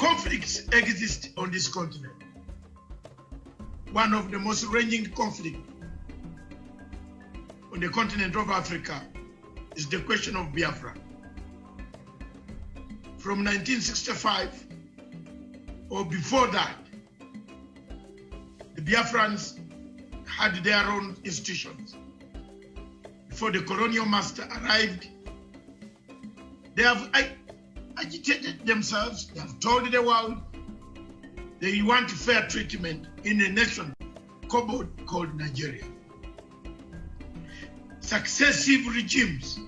Conflicts exist on this continent. One of the most raging conflicts on the continent of Africa is the question of Biafra. From 1965 or before that, the Biafrans had their own institutions. Before the colonial master arrived, they have agitated themselves, they have told the world they want fair treatment in a nation called Nigeria. Successive regimes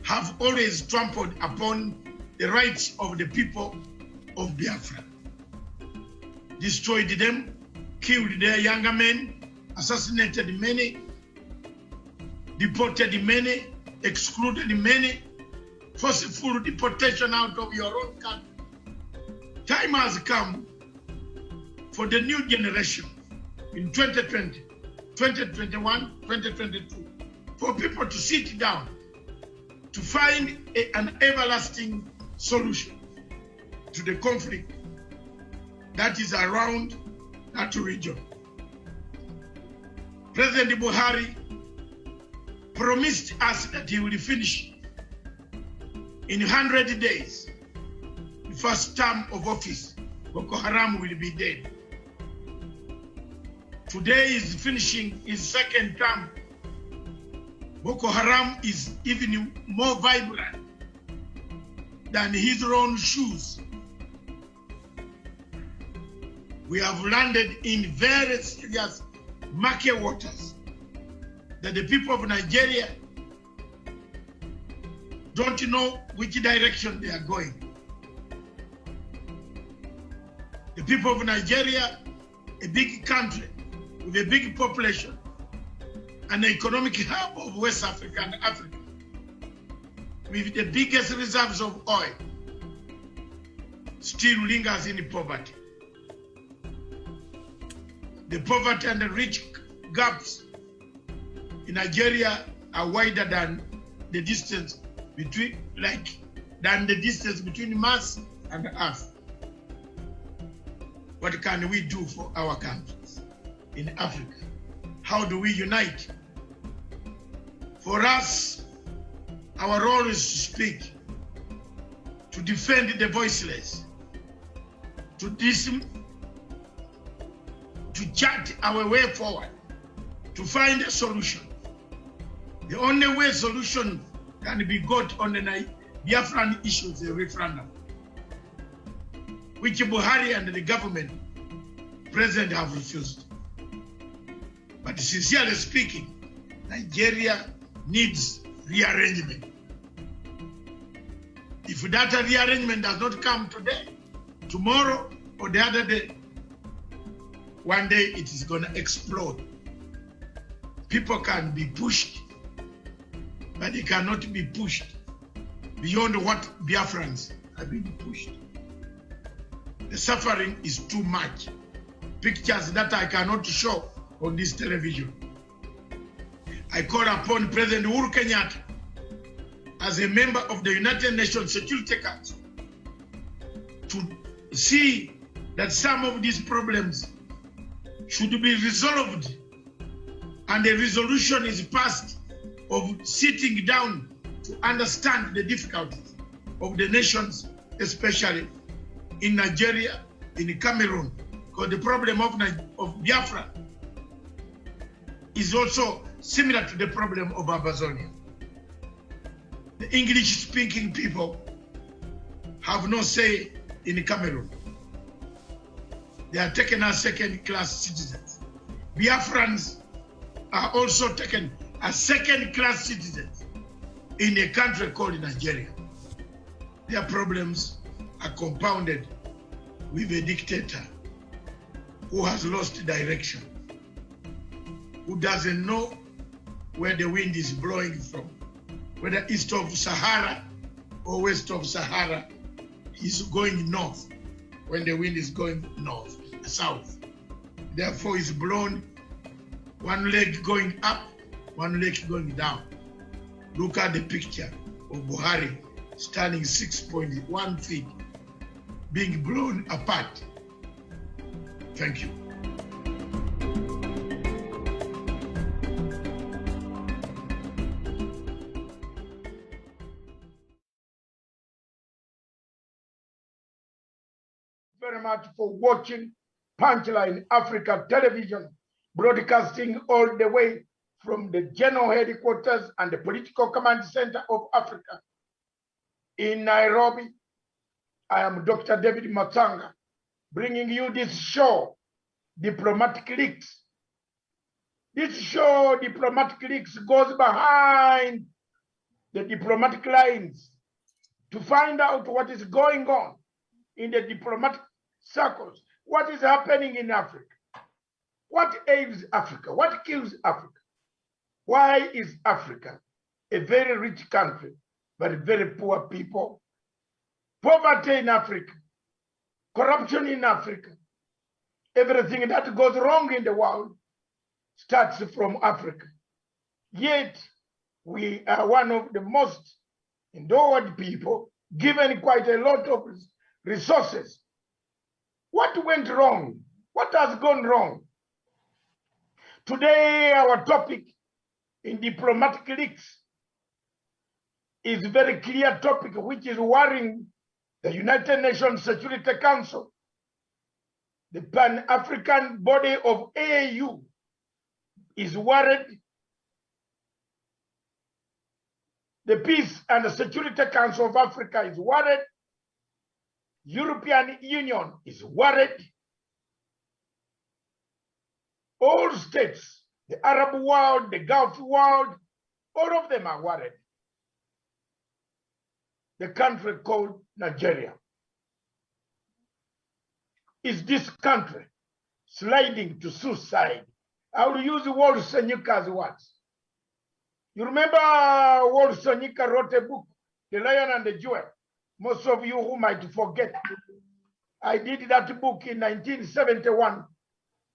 have always trampled upon the rights of the people of Biafra, destroyed them, killed their younger men, assassinated many, deported many, excluded many, forceful deportation out of your own country. Time has come for the new generation in 2020, 2021, 2022, for people to sit down to find an everlasting solution to the conflict that is around that region. President Buhari promised us that he will finish in 100 days the first term of office. Boko Haram will be dead. Today is finishing his second term. Boko Haram is even more vibrant than his own shoes. We have landed in very serious murky waters that the people of Nigeria don't know which direction they are going. The people of Nigeria, a big country with a big population, an economic hub of West Africa and Africa, with the biggest reserves of oil, still lingers in poverty. The poverty and the rich gaps in Nigeria are wider than the distance between, Mars and Earth. What can we do for our countries in Africa? How do we unite? For us, our role is to speak, to defend the voiceless, to chart our way forward, to find a solution. The only way solution can be got on the Biafran issue is a referendum, which Buhari and the government president have refused. But sincerely speaking, Nigeria needs rearrangement. If that rearrangement does not come today, tomorrow, or the other day, one day it is going to explode. People can be pushed, but they cannot be pushed beyond what Biafrans have been pushed. The suffering is too much. Pictures that I cannot show on this television. I call upon President Uhuru Kenyatta as a member of the United Nations Security Council to see that some of these problems should be resolved and a resolution is passed of sitting down to understand the difficulties of the nations, especially in Nigeria, in Cameroon, because the problem of Biafra is also similar to the problem of Amazonia. The English-speaking people have no say in Cameroon. They are taken as second-class citizens. Biafrans are also taken as second-class citizens in a country called Nigeria. Their problems are compounded with a dictator who has lost direction, who doesn't know where the wind is blowing from, whether east of Sahara or west of Sahara. He's going north when the wind is going north, south. Therefore, it's blown, one leg going up, one leg going down. Look at the picture of Buhari standing 6.1 feet, being blown apart. Thank you. Very much for watching Punchline Africa Television, broadcasting all the way from the general headquarters and the political command center of Africa in Nairobi. I am Dr. David Matanga, bringing you this show, Diplomatic Leaks. This show, Diplomatic Leaks, goes behind the diplomatic lines to find out what is going on in the diplomatic circles, what is happening in Africa, what ails Africa, what kills Africa. Why is Africa a very rich country, but very poor people? Poverty in Africa, corruption in Africa, everything that goes wrong in the world starts from Africa. Yet, we are one of the most endowed people, given quite a lot of resources. What went wrong? What has gone wrong? Today, our topic in Diplomatic Leaks is a very clear topic which is worrying the United Nations Security Council. The Pan-African body of AU is worried. The Peace and the Security Council of Africa is worried. European Union is worried. All states, the Arab world, the Gulf world, all of them are worried. The country called Nigeria. Is this country sliding to suicide? I will use Walt Senyuka's words. You remember Walt Senyuka wrote a book, The Lion and the Jewel. Most of you who might forget, I did that book in 1971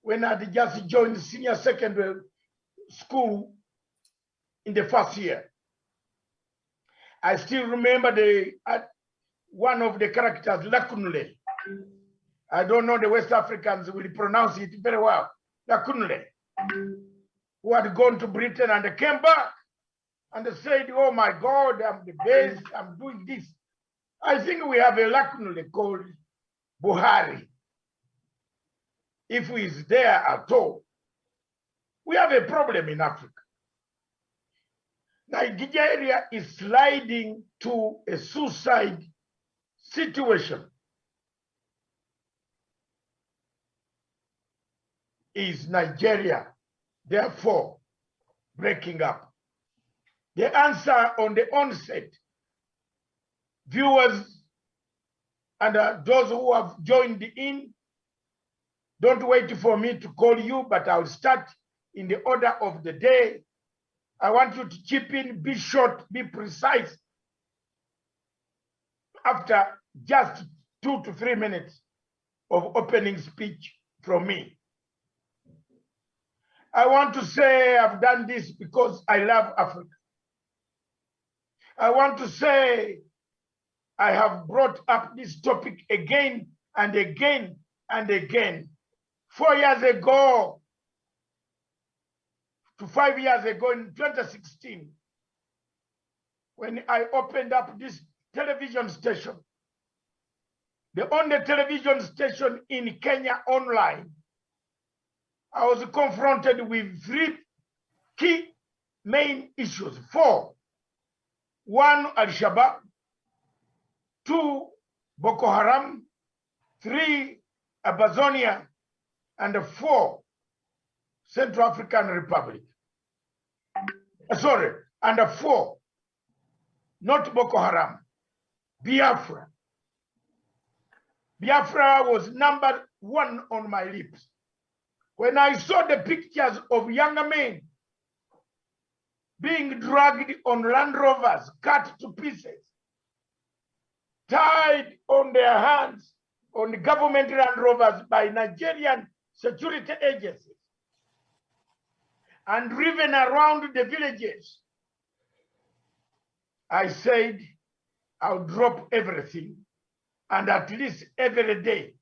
when I had just joined senior secondary school in the first year. I still remember one of the characters, Lakunle. I don't know the West Africans will pronounce it very well. Lakunle, who had gone to Britain and came back and said, oh my God, I'm the best, I'm doing this. I think we have a Lakunle called Buhari. If he is there at all, we have a problem in Africa. Nigeria is sliding to a suicide situation. Is Nigeria, therefore, breaking up? The answer on the onset, viewers and those who have joined in, don't wait for me to call you, but I'll start in the order of the day. I want you to chip in, be short, be precise. After just 2 to 3 minutes of opening speech from me. I want to say I've done this because I love Africa. I want to say I have brought up this topic again and again and again. 4 years ago to 5 years ago in 2016, when I opened up this television station, the only television station in Kenya online, I was confronted with 3 key main issues. 4. 1, Al-Shabaab. 2, Boko Haram. 3, Abazonia. And 4, Central African Republic. Sorry, and 4, not Boko Haram, Biafra. Biafra was number 1 on my lips. When I saw the pictures of younger men being dragged on Land Rovers, cut to pieces, tied on their hands on the government Land Rovers by Nigerian security agencies, and driven around the villages, I said, I'll drop everything, and at least every day,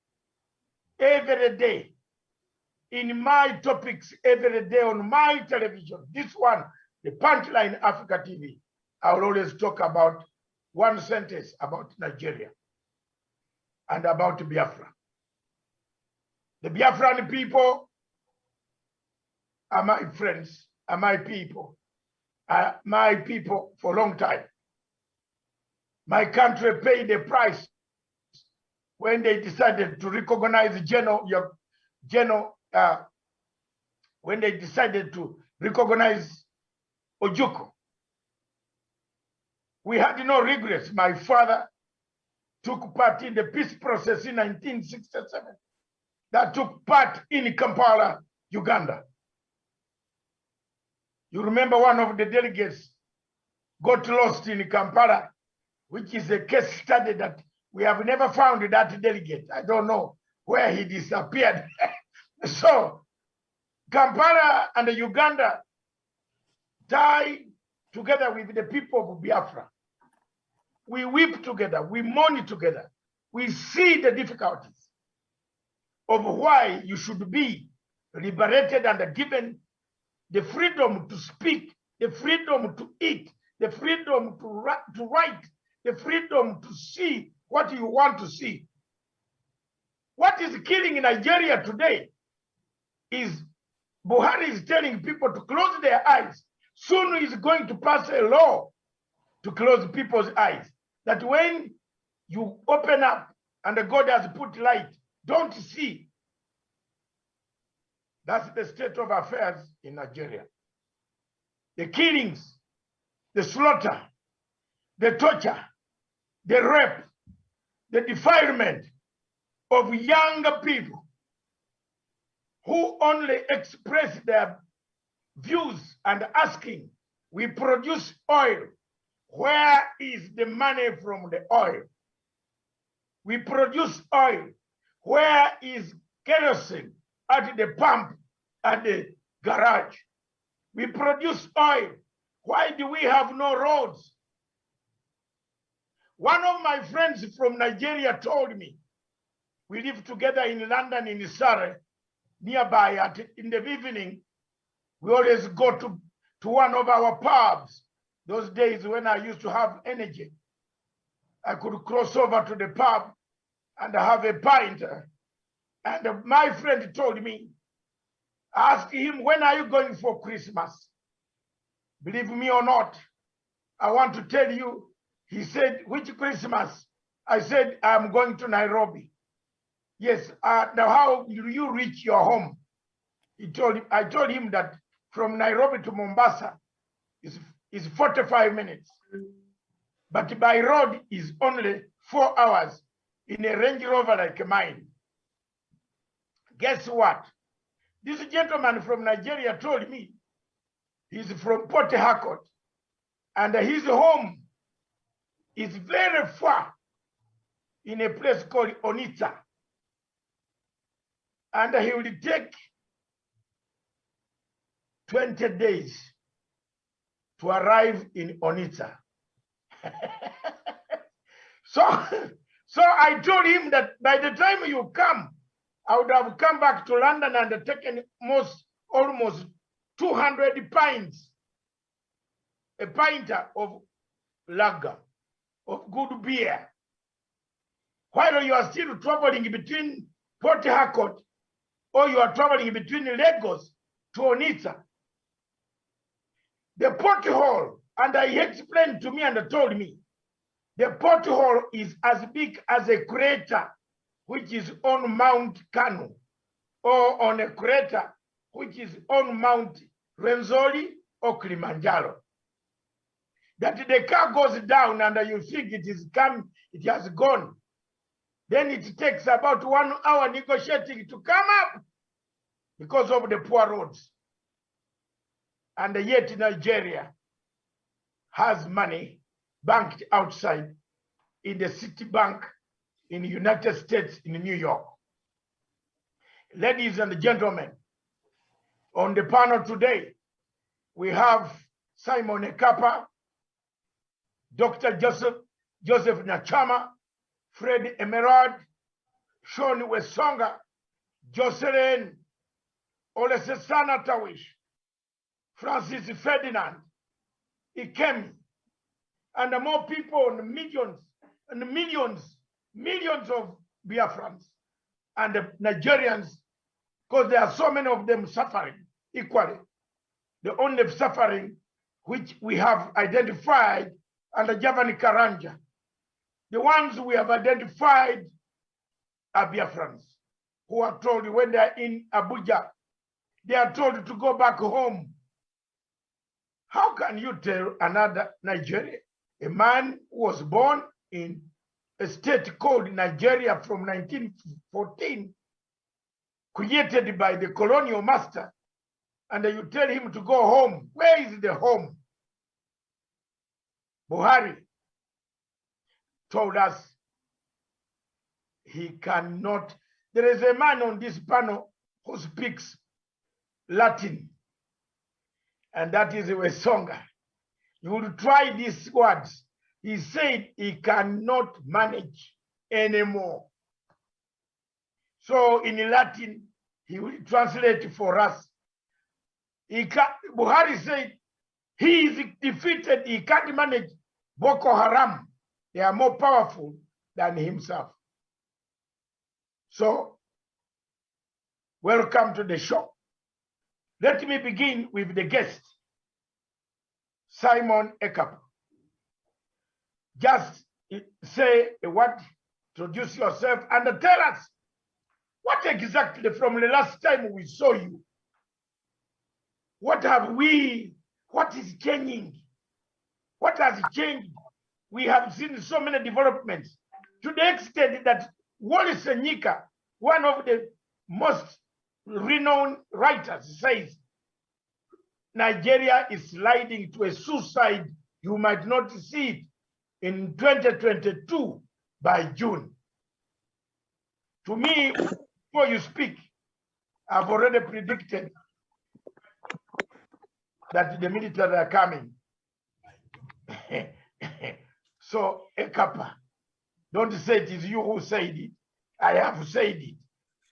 in my topics, every day on my television, this one, the Punchline Africa TV, I will always talk about one sentence about Nigeria and about Biafra. The Biafran people are my friends, are my people for a long time. My country paid the price when they decided to recognize when they decided to recognize Ojukwu. We had no regrets. My father took part in the peace process in 1967 that took part in Kampala, Uganda. You remember one of the delegates got lost in Kampala, which is a case study that we have never found that delegate. I don't know where he disappeared. So Kampala and Uganda died together with the people of Biafra. We weep together, we mourn together. We see the difficulties of why you should be liberated and given the freedom to speak, the freedom to eat, the freedom to write, the freedom to see what you want to see. What is killing in Nigeria today is Buhari is telling people to close their eyes. Soon he's going to pass a law to close people's eyes. That when you open up and God has put light, don't see. That's the state of affairs in Nigeria. The killings, the slaughter, the torture, the rape, the defilement of young people who only express their views and asking, we produce oil. Where is the money from the oil? We produce oil. Where is kerosene at the pump, at the garage? We produce oil. Why do we have no roads? One of my friends from Nigeria told me, we live together in London, in Surrey, nearby. In the evening, we always go to one of our pubs. Those days when I used to have energy, I could cross over to the pub and have a pint. And my friend told me, ask him, when are you going for Christmas? Believe me or not, I want to tell you, he said, which Christmas? I said, I'm going to Nairobi. Yes, now how will you reach your home? I told him that from Nairobi to Mombasa is 45 minutes. But by road is only 4 hours in a Range Rover like mine. Guess what? This gentleman from Nigeria told me he's from Port Harcourt and his home is very far in a place called Onitsha. And he will take 20 days to arrive in Onitsha. So I told him that by the time you come, I would have come back to London and taken almost 200 pints, a pint of lager, of good beer, while you are still traveling between Port Harcourt, or you are traveling between Lagos to Onitsha. The porthole, and he explained to me and told me, the porthole is as big as a crater which is on Mount Kanu, or on a crater which is on Mount Renzori or Kilimanjaro. That the car goes down and you think it has gone. Then it takes about 1 hour negotiating to come up because of the poor roads. And yet Nigeria has money banked outside in the City Bank in the United States, in New York. Ladies and gentlemen, on the panel today, we have Simon Ekapa, Dr. Joseph Nyachama, Fred Emerald, Sean Wesonga, Jocelyn Olesesana Tawish, Francis Ferdinand, Ikemi, and more people, and millions of Biafrans and the Nigerians, because there are so many of them suffering equally. The only suffering which we have identified under Javani Karanja, the ones we have identified are Biafrans, who are told when they are in Abuja, they are told to go back home. How can you tell another Nigeria, a man who was born in a state called Nigeria from 1914, created by the colonial master, and you tell him to go home? Where is the home? Buhari told us he cannot. There is a man on this panel who speaks Latin, and that is Wesonga. You will try these words. He said he cannot manage anymore. So in Latin, he will translate for us. Buhari said he is defeated. He can't manage Boko Haram. They are more powerful than himself. So, welcome to the show. Let me begin with the guest, Simon Ekapa. Just say a word, introduce yourself, and tell us what exactly from the last time we saw you. What is changing? What has changed? We have seen so many developments to the extent that Wole Soyinka, one of the most renowned writers, says Nigeria is sliding to a suicide. You might not see it in 2022 by June. To me, before you speak, I've already predicted that the military are coming. So, Ekapa, don't say it is you who said it. I have said it.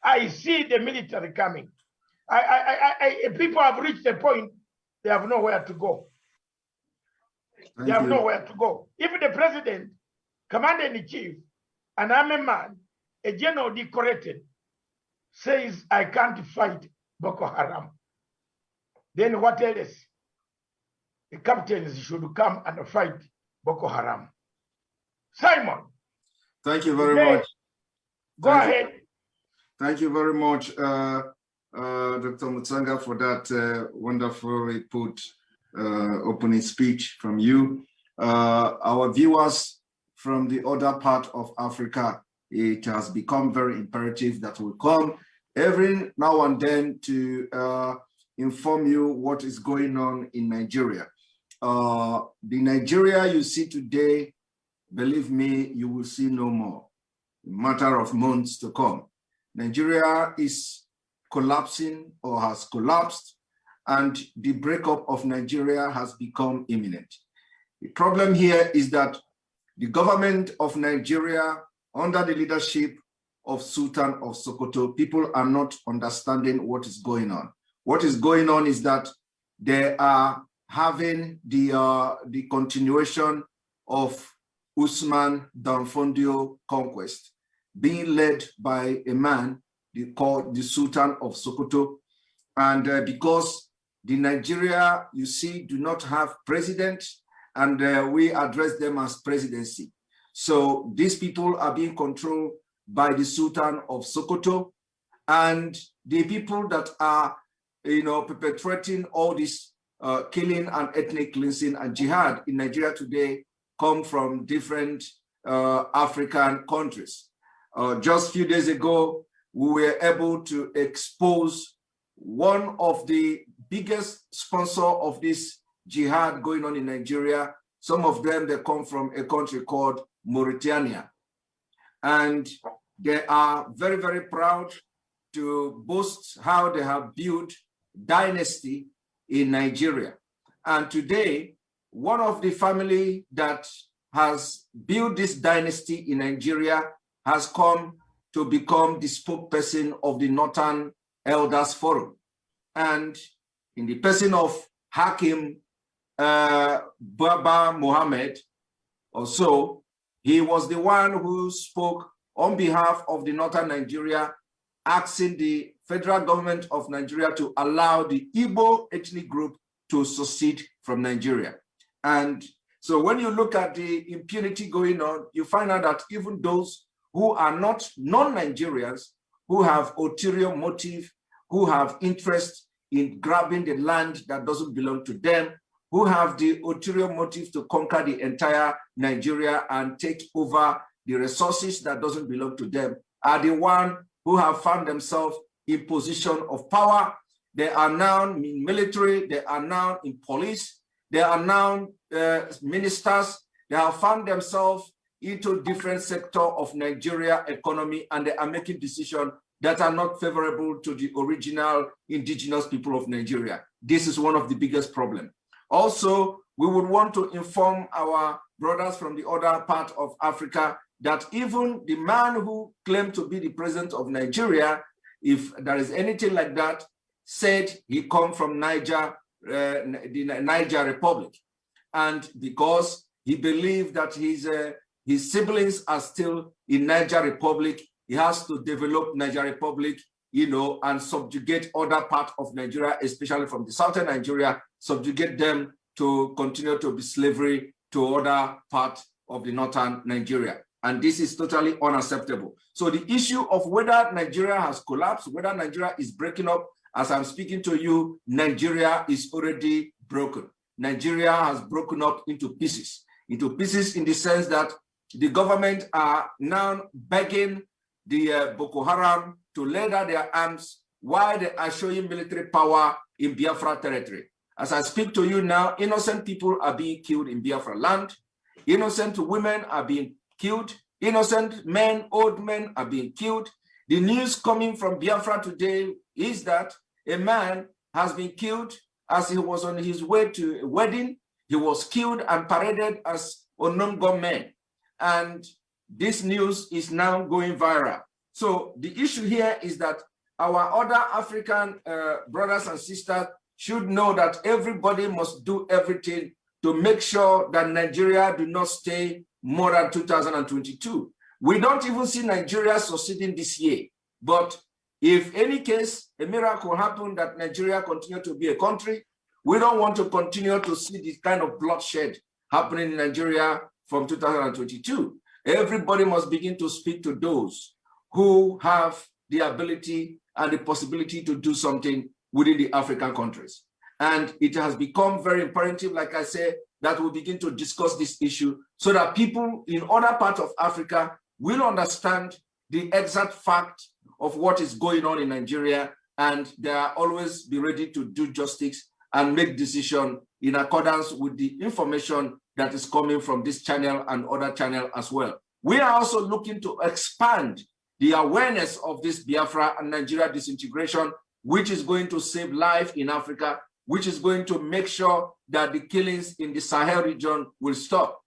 I see the military coming. People have reached a point, they have nowhere to go. They have nowhere to go. If the president, commander-in-chief, an army man, a general decorated, says, I can't fight Boko Haram, then what else? The captains should come and fight Boko Haram. Simon. Thank you very much. Go ahead. Thank you very much, Dr. Mutsanga, for that wonderfully put opening speech from you. Our viewers from the other part of Africa, it has become very imperative that we come every now and then to inform you what is going on in Nigeria. The Nigeria you see today, believe me, you will see no more. A matter of months to come. Nigeria is collapsing or has collapsed, and the breakup of Nigeria has become imminent. The problem here is that the government of Nigeria, under the leadership of Sultan of Sokoto, people are not understanding what is going on. What is going on is that they are having the continuation of Usman Danfodio conquest, being led by a man called the Sultan of Sokoto. And because the Nigeria, you see, do not have president, and we address them as presidency. So these people are being controlled by the Sultan of Sokoto, and the people that are, perpetrating all this killing and ethnic cleansing and jihad in Nigeria today come from different African countries. Just a few days ago, we were able to expose one of the biggest sponsors of this jihad going on in Nigeria. Some of them, they come from a country called Mauritania. And they are very, very proud to boast how they have built dynasty in Nigeria. And today, one of the family that has built this dynasty in Nigeria, has come to become the spokesperson of the Northern Elders Forum. And in the person of Hakim Baba Mohammed, also, he was the one who spoke on behalf of the Northern Nigeria, asking the federal government of Nigeria to allow the Igbo ethnic group to secede from Nigeria. And so when you look at the impunity going on, you find out that even those who are not non-Nigerians, who have ulterior motive, who have interest in grabbing the land that doesn't belong to them, who have the ulterior motive to conquer the entire Nigeria and take over the resources that doesn't belong to them, are the one who have found themselves in position of power. They are now in military, they are now in police, they are now ministers. They have found themselves into different sectors of Nigeria economy, and they are making decisions that are not favorable to the original indigenous people of Nigeria. This is one of the biggest problems. Also, we would want to inform our brothers from the other part of Africa that even the man who claimed to be the president of Nigeria, if there is anything like that, said he come from Niger, the Niger Republic. And because he believed that his siblings are still in Niger Republic, he has to develop Niger Republic, you know, and subjugate other parts of Nigeria, especially from the southern Nigeria, subjugate them to continue to be slavery to other parts of the northern Nigeria. And this is totally unacceptable. So the issue of whether Nigeria has collapsed, whether Nigeria is breaking up, as I'm speaking to you, Nigeria is already broken. Nigeria has broken up into pieces in the sense that the government are now begging the Boko Haram to lay down their arms while they are showing military power in Biafra territory. As I speak to you now, innocent people are being killed in Biafra land. Innocent women are being killed. Innocent men, old men are being killed. The news coming from Biafra today is that a man has been killed as he was on his way to a wedding. He was killed and paraded as unknown gunmen. And this news is now going viral. So the issue here is that our other African brothers and sisters should know that everybody must do everything to make sure that Nigeria do not stay more than 2022. We don't even see Nigeria succeeding this year. But if any case, a miracle happened that Nigeria continue to be a country, we don't want to continue to see this kind of bloodshed happening in Nigeria from 2022. Everybody must begin to speak to those who have the ability and the possibility to do something within the African countries. And it has become very imperative, like I said, that we begin to discuss this issue so that people in other parts of Africa will understand the exact fact of what is going on in Nigeria, and they are always be ready to do justice and make decisions in accordance with the information that is coming from this channel and other channel as well. We are also looking to expand the awareness of this Biafra and Nigeria disintegration, which is going to save life in Africa, which is going to make sure that the killings in the Sahel region will stop.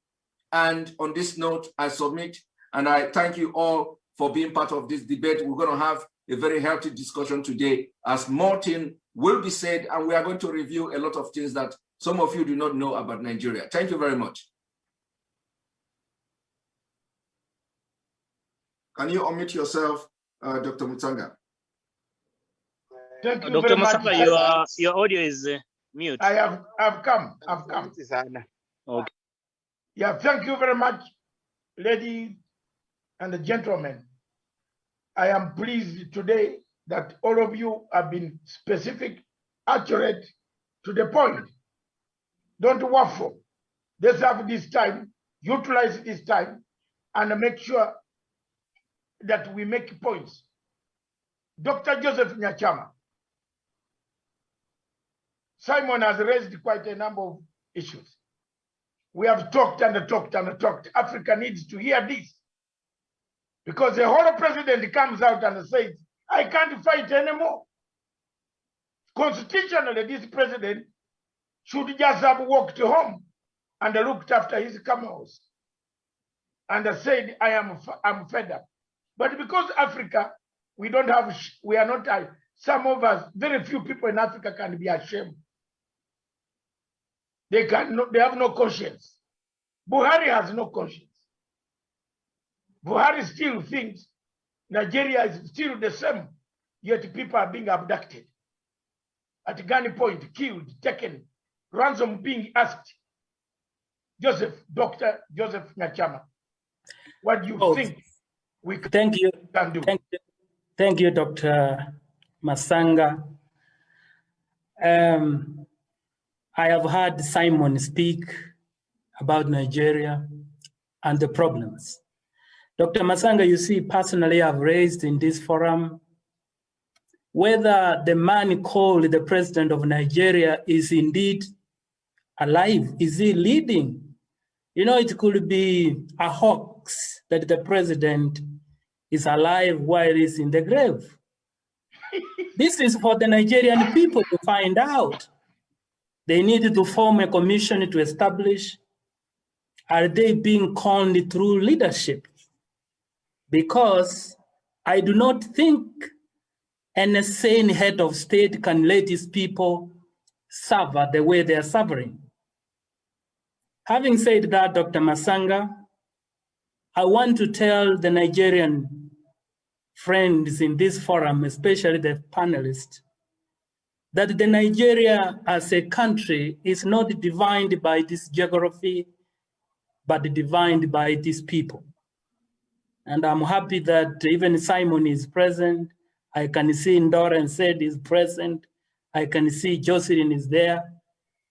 And on this note, I submit, and I thank you all for being part of this debate. We're going to have a very healthy discussion today, as more things will be said, and we are going to review a lot of things that some of you do not know about Nigeria. Thank you very much. Can you unmute yourself, Dr. Mutsanga? Thank you Dr. Mutsanga, your audio is mute. I've come. Okay. Yeah, thank you very much, ladies and gentlemen. I am pleased today that all of you have been specific, accurate, to the point. Don't waffle. Let's have this time, utilize this time, and make sure that we make points. Dr. Joseph Nyachama, Simon has raised quite a number of issues. We have talked and talked and talked. Africa needs to hear this. Because the whole president comes out and says, I can't fight anymore. Constitutionally, this president should just have walked home and looked after his camels and said, I'm fed up. But because Africa, we don't have, we are not, some of us, very few people in Africa can be ashamed. They have no conscience. Buhari has no conscience. Buhari still thinks Nigeria is still the same, yet people are being abducted. At gunpoint, killed, taken, ransom being asked. Dr. Joseph Nyachama, what do you think we can do? Thank you, Dr. Masanga. I have heard Simon speak about Nigeria and the problems. Dr. Masanga, you see, personally, I've raised in this forum whether the man called the president of Nigeria is indeed alive. Is he leading? You know, it could be a hoax that the president is alive while he's in the grave. This is for the Nigerian people to find out. They needed to form a commission to establish, are they being conned through leadership? Because I do not think an sane head of state can let his people suffer the way they are suffering. Having said that, Dr. Masanga, I want to tell the Nigerian friends in this forum, especially the panelists, that the Nigeria as a country is not defined by this geography, but defined by these people. And I'm happy that even Simon is present. I can see Ndoran said is present. I can see Jocelyn is there,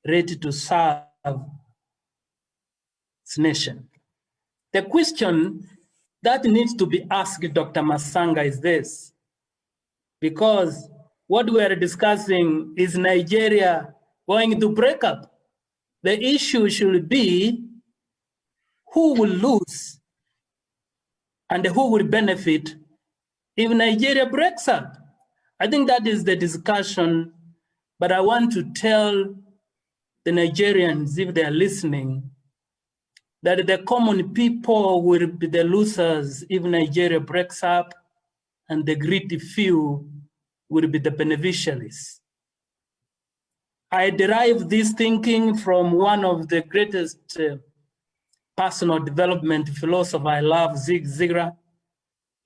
ready to serve this nation. The question that needs to be asked, Dr. Masanga, is this, because what we are discussing is Nigeria going to break up. The issue should be who will lose and who will benefit if Nigeria breaks up. I think that is the discussion, but I want to tell the Nigerians, if they are listening, that the common people will be the losers if Nigeria breaks up, and the greedy few will be the beneficiaries. I derive this thinking from one of the greatest personal development philosopher I love, Zig Ziglar.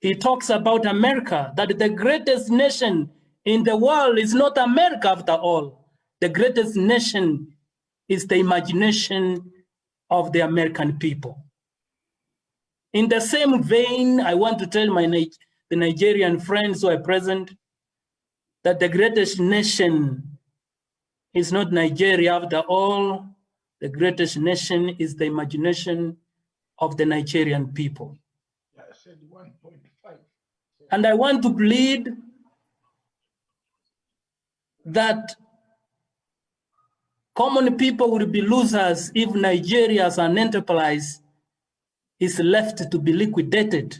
He talks about America, that the greatest nation in the world is not America after all. The greatest nation is the imagination of the American people. In the same vein, I want to tell the Nigerian friends who are present that the greatest nation is not Nigeria after all. The greatest nation is the imagination of the Nigerian people. Yeah, I said 1.5. And I want to plead that common people will be losers if Nigeria as an enterprise is left to be liquidated.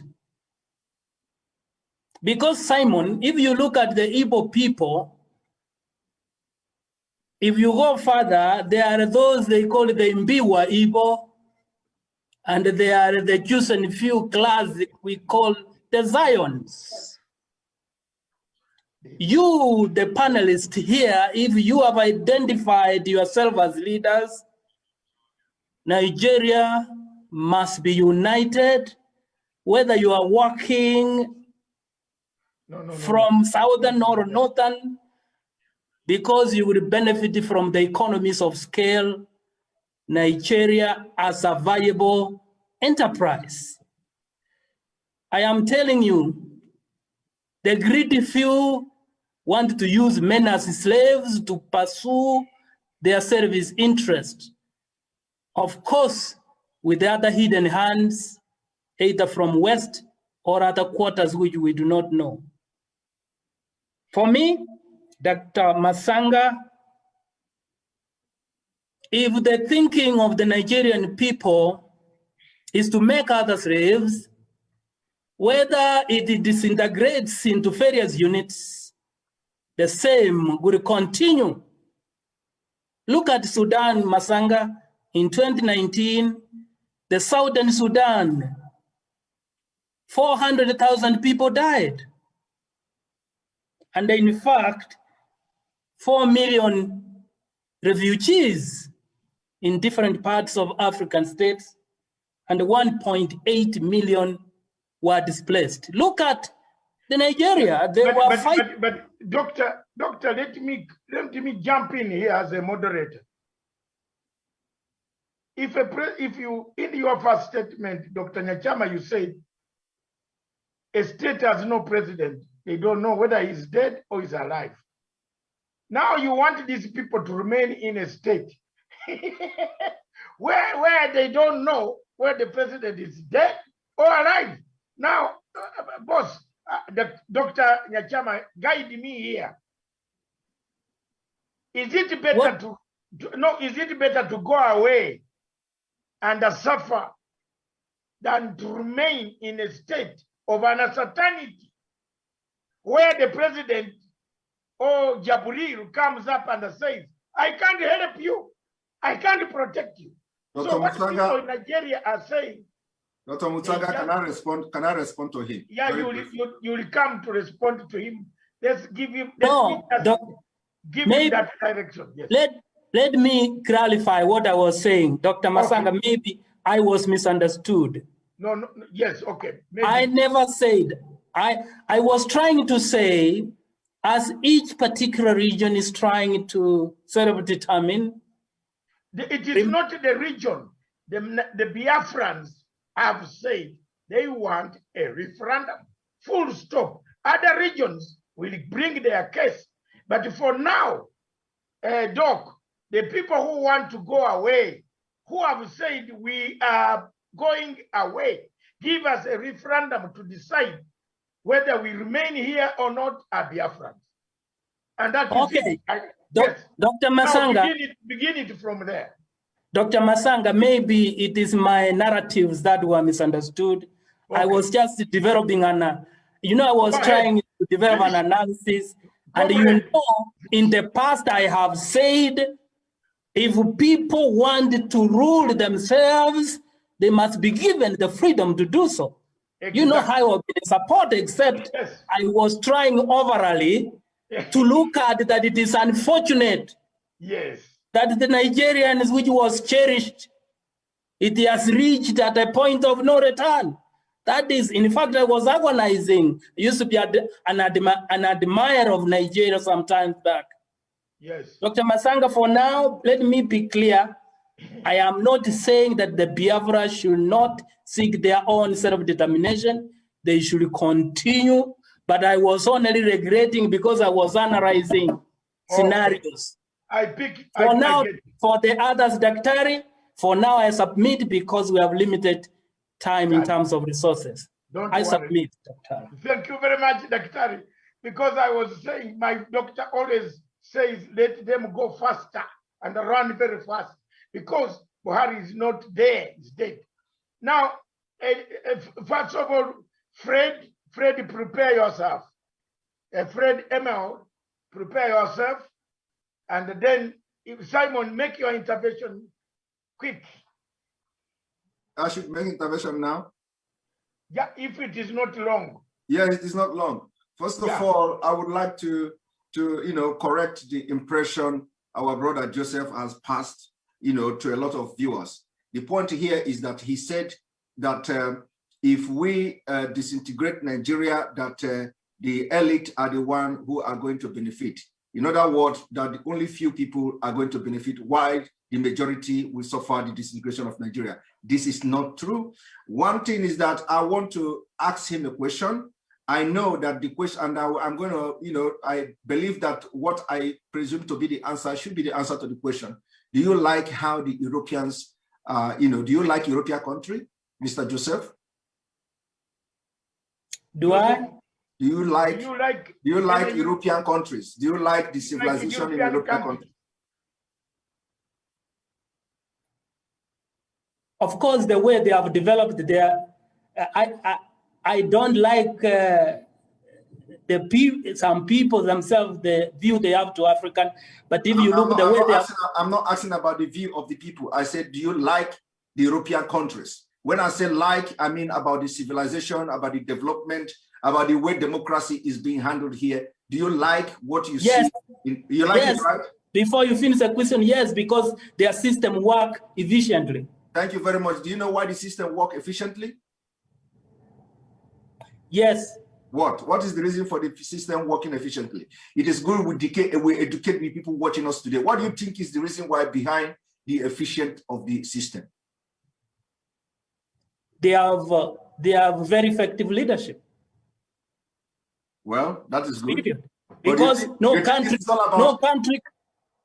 Because Simon, if you look at the Igbo people, if you go further, there are those they call the Mbiwa Igbo, and they are the chosen few class we call the Zions. You, the panelists here, if you have identified yourself as leaders, Nigeria must be united, whether you are working from southern or northern, because you will benefit from the economies of scale. Nigeria as a viable enterprise. I am telling you, the greedy few want to use men as slaves to pursue their service interest. Of course, with the other hidden hands, either from West or other quarters which we do not know. For me, Dr. Masanga, if the thinking of the Nigerian people is to make other slaves, whether it disintegrates into various units, the same will continue. Look at Sudan, Masanga. In 2019, the Southern Sudan 400,000 people died. And in fact, 4 million refugees in different parts of African states, and 1.8 million were displaced. Look at the Nigeria. But doctor, let me jump in here as a moderator. If you, in your first statement, Dr. Nyachama, you said a state has no president. They don't know whether he's dead or he's alive. Now you want these people to remain in a state where they don't know whether the president is dead or alive. Now, boss, Dr. Nyachama, guide me here. Is it better is it better to go away and suffer than to remain in a state of uncertainty where the president or Jaburil comes up and says, I can't help you, I can't protect you. Dr. So what Mutsanga, people in Nigeria are saying, Dr. Mutsanga, can I respond to him? Yeah, you will come to respond to him. Let's give him, give him that direction. Yes. Let me clarify what I was saying. Dr. Masanga, maybe I was misunderstood. No, yes, okay. Maybe. I never said, I was trying to say, as each particular region is trying to sort of determine. It is not the region. The Biafrans have said they want a referendum. Full stop. Other regions will bring their case. But for now, Doc, the people who want to go away, who have said we are going away, give us a referendum to decide whether we remain here or not, are Biafrans. And that is okay. Yes. Dr. Masanga. Now begin it from there. Dr. Masanga, maybe it is my narratives that were misunderstood. Okay. I was just developing I was trying to develop an analysis. And in the past I have said, if people want to rule themselves, they must be given the freedom to do so. Exactly. You know how I have been supported, except yes. I was trying overally to look at that it is unfortunate that the Nigerians, which was cherished, it has reached at a point of no return. That is, in fact, I was agonizing. I used to be an admirer of Nigeria some time back. Yes. Dr. Masanga, for now, let me be clear. I am not saying that the Biafra should not seek their own self-determination. They should continue. But I was only regretting because I was analyzing scenarios. For the others, Daktari, for now I submit because we have limited time in terms of resources. I submit, Daktari. Thank you very much, Daktari. Because I was saying, my doctor always says, let them go faster and run very fast. Because Buhari is not there, he's dead. Now, first of all, Fred, prepare yourself. Fred ML, prepare yourself. And then, if Simon, make your intervention quick. I should make intervention now? Yeah, if it is not long. Yeah, it is not long. First of all, I would like to correct the impression our brother Joseph has passed, to a lot of viewers. The point here is that he said that if we disintegrate Nigeria, that the elite are the one who are going to benefit. In other words, that the only few people are going to benefit while the majority will suffer the disintegration of Nigeria. This is not true. One thing is that I want to ask him a question. I know that the question, and I'm going to, I believe that what I presume to be the answer should be the answer to the question. Do you like how the Europeans, do you like European country, Mr. Joseph? Do I? Do you like European countries? Do you like the civilization in European countries? Of course, the way they have developed there, I don't like some people themselves, the view they have to African. But if you look the way they I'm not asking about the view of the people. I said, do you like the European countries? When I say like, I mean about the civilization, about the development, about the way democracy is being handled here. Do you like what you see? You like it, right? Before you finish the question, yes, because their system work efficiently. Thank you very much. Do you know why the system work efficiently? Yes. What is the reason for the system working efficiently? It is good we educate the people watching us today. What do you think is the reason why behind the efficiency of the system? They have very effective leadership. Well, that is good. Because no country.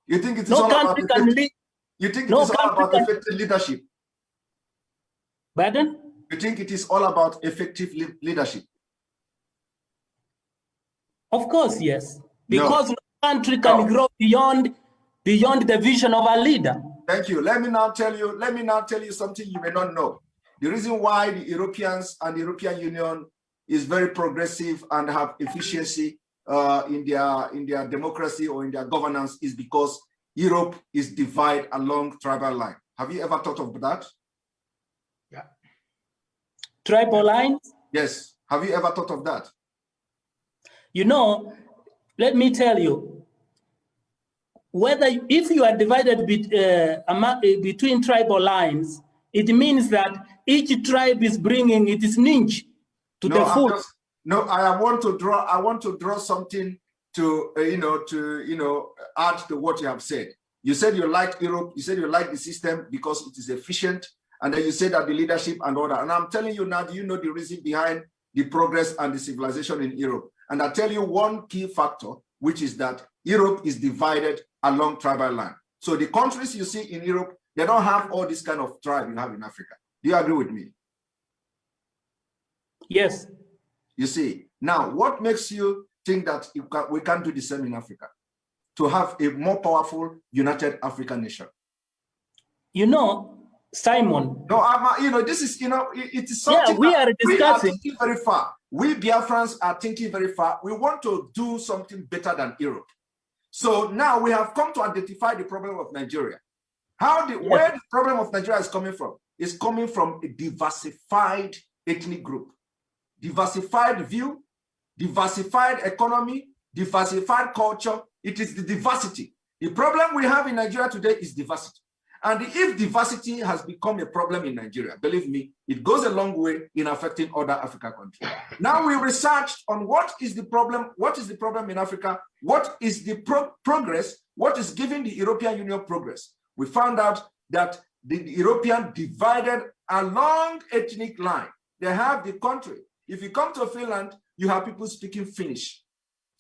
You think it is all about effective leadership? Pardon? You think it is all about effective leadership? Of course, yes. Because no country can grow beyond the vision of a leader. Thank you. Let me now tell you something you may not know. The reason why the Europeans and the European Union is very progressive and have efficiency in their democracy or in their governance is because Europe is divided along tribal line. Have you ever thought of that? Yeah. Tribal lines? Yes. Have you ever thought of that? You know, let me tell you, if you are divided between tribal lines, it means that each tribe is bringing its niche to the food. I want to draw something to add to what you have said. You said you like Europe. You said you like the system because it is efficient, and then you said that the leadership and all that. And I'm telling you now, do you know the reason behind the progress and the civilization in Europe? And I tell you one key factor, which is that Europe is divided along tribal line. So the countries you see in Europe, they don't have all this kind of tribe you have in Africa. Do you agree with me? Yes. You see, now what makes you think that we can't do the same in Africa to have a more powerful, united African nation? You know, Simon. No, this is, it is something. Yeah, we are discussing. We are thinking very far. We Biafrans are thinking very far. We want to do something better than Europe. So now we have come to identify the problem of Nigeria. Where the problem of Nigeria is coming from? It's coming from a diversified ethnic group, diversified view, diversified economy, diversified culture. It is the diversity. The problem we have in Nigeria today is diversity. And if diversity has become a problem in Nigeria, believe me, it goes a long way in affecting other African countries. Now we researched on what is the problem in Africa, what is the progress, what is giving the European Union progress. We found out that the European divided along ethnic line. They have the country. If you come to Finland, you have people speaking Finnish.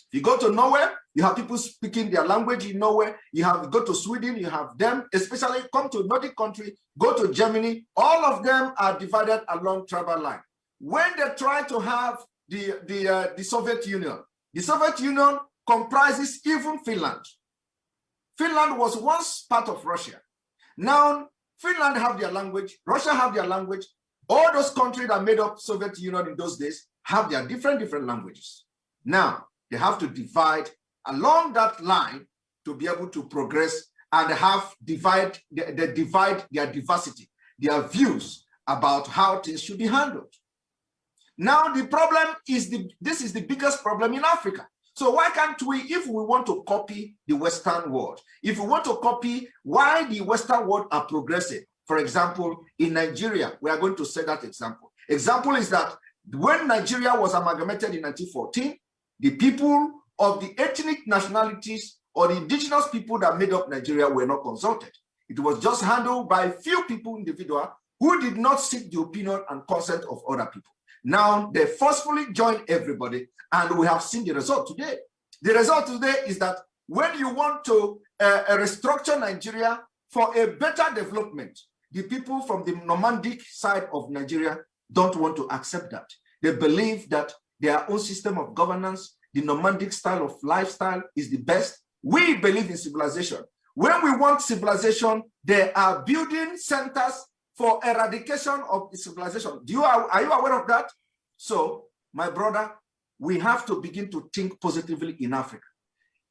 If you go to Norway, you have people speaking their language in Norway. Go to Sweden, you have them, especially come to Nordic country, go to Germany, all of them are divided along tribal line. When they try to have the Soviet Union comprises even Finland. Finland was once part of Russia. Now, Finland have their language, Russia have their language. All those countries that made up Soviet Union in those days have their different languages. Now, they have to divide along that line to be able to progress and divide their diversity, their views about how things should be handled. Now, the problem is this is the biggest problem in Africa. So why can't we, if we want to copy the Western world, if we want to copy why the Western world are progressive, for example, in Nigeria, we are going to say that example. Example is that when Nigeria was amalgamated in 1914, the people of the ethnic nationalities or the indigenous people that made up Nigeria were not consulted. It was just handled by few people, individuals, who did not seek the opinion and consent of other people. Now they forcefully joined everybody, and we have seen the result today. The result today is that when you want to restructure Nigeria for a better development, the people from the nomadic side of Nigeria don't want to accept that. They believe that their own system of governance, the nomadic style of lifestyle is the best. We believe in civilization. When we want civilization, they are building centers for eradication of the civilization. Are you aware of that? So, my brother, we have to begin to think positively in Africa.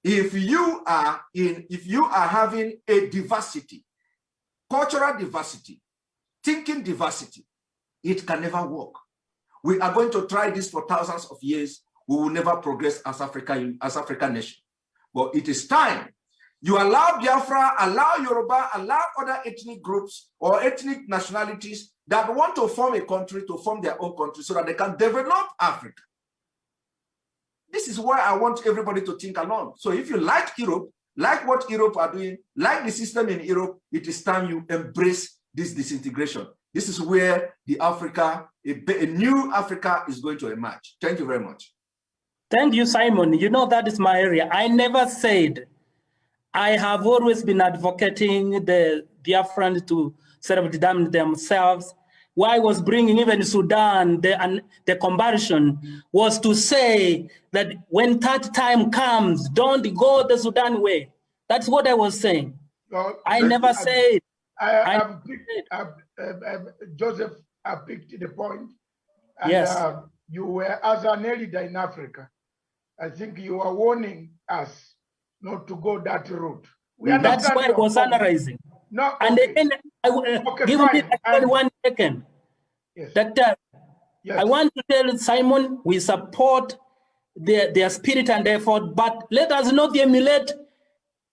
If you are having a diversity, cultural diversity, thinking diversity, It can never work. We are going to try this for thousands of years. We will never progress as African nation. But it is time. You allow Biafra, allow Yoruba, allow other ethnic groups or ethnic nationalities that want to form a country to form their own country so that they can develop Africa. This is why I want everybody to think along. So if you like Europe, like what Europe are doing, like the system in Europe, it is time you embrace this disintegration. This is where the Africa, a new Africa is going to emerge. Thank you very much. Thank you, Simon. You know, that is my area. I never said, I have always been advocating the Biafrans to self-determine themselves. Why I was bringing even Sudan, the conversion was to say that when that time comes, don't go the Sudan way. That's what I was saying. Well, I never said. Joseph, I picked the point. And, yes. You were, as an leader in Africa, I think you are warning us not to go that route. That's why I was analyzing. No, and okay. then give me 1 second. Yes. Doctor, yes. I want to tell Simon, we support their spirit and effort, but let us not emulate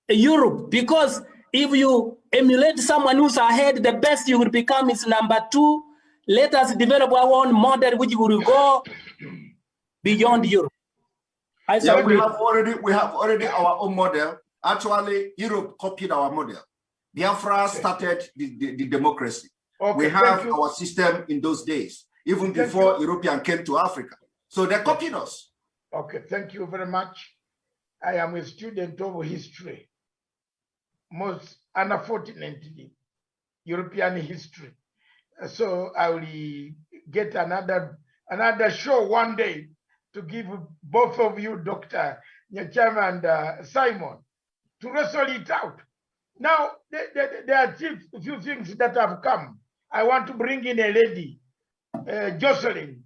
Europe, because if you emulate someone who's ahead, the best you will become is number 2. Let us develop our own model, which will go beyond Europe. We have already our own model. Actually, Europe copied our model. Biafra started the democracy. Okay, we have our system in those days, even before Europeans came to Africa. So they copied us. Okay, thank you very much. I am a student of history, most unfortunately, European history. So I will get another show one day to give both of you, Dr. Nyachama and Simon, to wrestle it out. Now, there are a few things that have come. I want to bring in a lady, Jocelyn,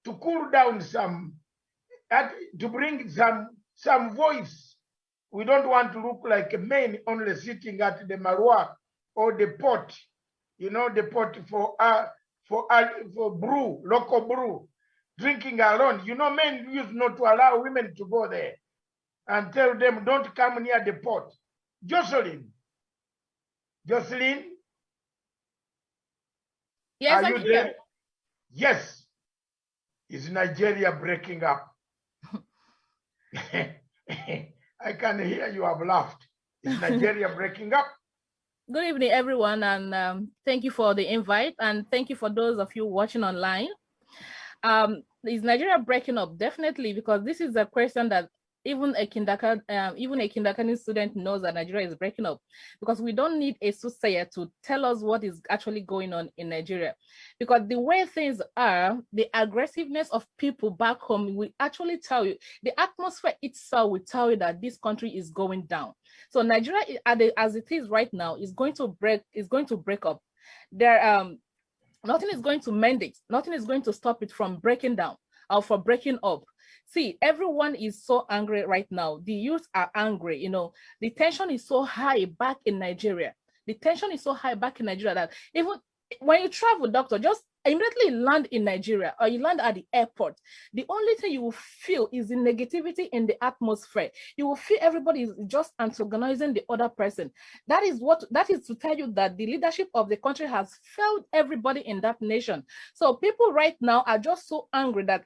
to cool down to bring some voice. We don't want to look like a man only sitting at the marwa or the pot, you know, the pot for brew, local brew, drinking alone. You know, men used not to allow women to go there and tell them, don't come near the pot. Jocelyn. Yes, are you there? Yes. Is Nigeria breaking up? I can hear you have laughed. Is Nigeria breaking up? Good evening, everyone, and thank you for the invite, and thank you for those of you watching online. Is Nigeria breaking up? Definitely, because this is a question that even a kindergarten student knows that Nigeria is breaking up, because we don't need a soothsayer to tell us what is actually going on in Nigeria, because the way things are, the aggressiveness of people back home will actually tell you, the atmosphere itself will tell you that this country is going down. So Nigeria, as it is right now, is going to break up. Nothing is going to mend it. Nothing is going to stop it from breaking down or from breaking up. See, everyone is so angry right now. The youth are angry. You know, the tension is so high back in Nigeria. The tension is so high back in Nigeria that even when you travel, doctor, just immediately land in Nigeria or you land at the airport, the only thing you will feel is the negativity in the atmosphere. You will feel everybody is just antagonizing the other person. That is to tell you that the leadership of the country has failed everybody in that nation. So people right now are just so angry that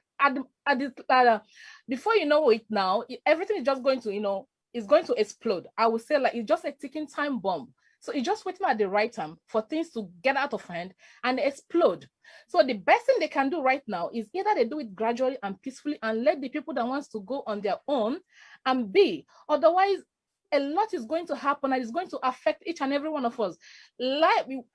before you know it now, everything is just going to, is going to explode. I would say like it's just a ticking time bomb. So it's just waiting at the right time for things to get out of hand and explode. So the best thing they can do right now is either they do it gradually and peacefully and let the people that wants to go on their own and be. Otherwise, a lot is going to happen and it's going to affect each and every one of us.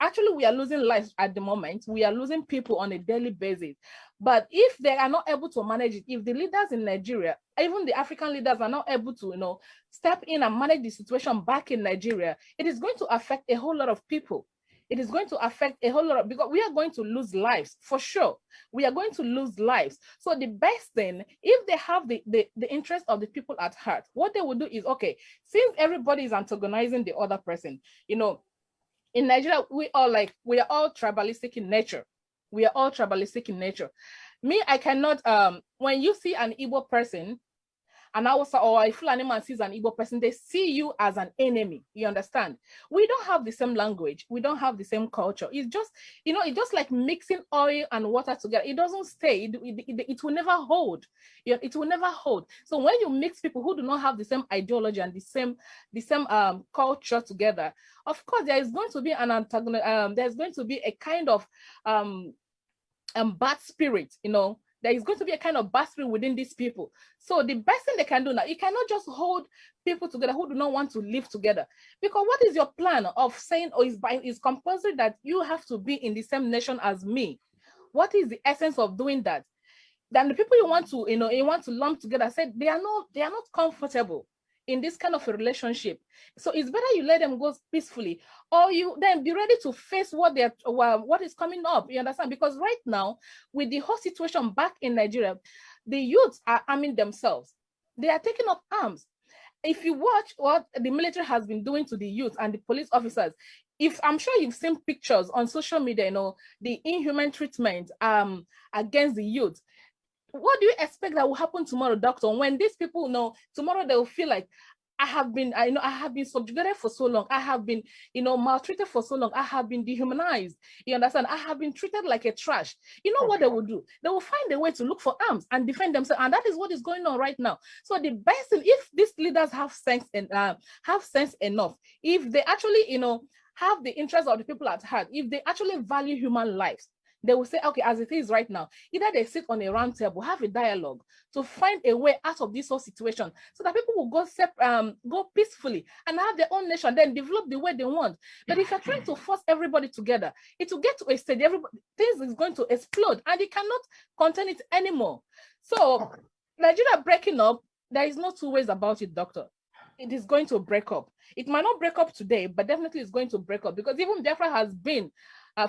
Actually, we are losing lives at the moment. We are losing people on a daily basis. But if they are not able to manage it, if the leaders in Nigeria, even the African leaders are not able to, step in and manage the situation back in Nigeria, it is going to affect a whole lot of people. It is going to affect a whole lot because we are going to lose lives for sure. We are going to lose lives. So the best thing, if they have the interest of the people at heart, what they will do is, okay, since everybody is antagonizing the other person, in Nigeria, we are all tribalistic in nature. We are all tribalistic in nature. Me, I cannot, when you see an Igbo person, and or a Fulani man sees an Igbo person, they see you as an enemy. You understand? We don't have the same language. We don't have the same culture. It's just, you know, it's just like mixing oil and water together. It doesn't stay. It will never hold. It will never hold. So when you mix people who do not have the same ideology and the same culture together, of course, there is going to be an antagonism. There's going to be a kind of bad spirit, you know. There is going to be a kind of bad spirit within these people. So the best thing they can do now, you cannot just hold people together who do not want to live together. Because what is your plan of saying, oh, it's compulsory that you have to be in the same nation as me? What is the essence of doing that? Then the people you want to lump together said they are not comfortable in this kind of a relationship. So it's better you let them go peacefully, or you then be ready to face what is coming up. You understand? Because right now, with the whole situation back in Nigeria, the youths are arming themselves. They are taking up arms. If you watch what the military has been doing to the youth and the police officers, I'm sure you've seen pictures on social media, you know, the inhuman treatment against the youth. What do you expect that will happen tomorrow, doctor? When these people know tomorrow, they will feel like I have been subjugated for so long. I have been, maltreated for so long. I have been dehumanized. You understand? I have been treated like a trash. You know what they will do? They will find a way to look for arms and defend themselves. And that is what is going on right now. So the best thing, if these leaders have sense enough, if they actually, have the interest of the people at heart, if they actually value human lives, they will say, okay, as it is right now, either they sit on a round table, have a dialogue to find a way out of this whole situation so that people will go peacefully and have their own nation, then develop the way they want. But if you're trying to force everybody together, it will get to a stage, things is going to explode and it cannot contain it anymore. So Nigeria breaking up, there is no two ways about it, doctor. It is going to break up. It might not break up today, but definitely it's going to break up, because even Biafra has been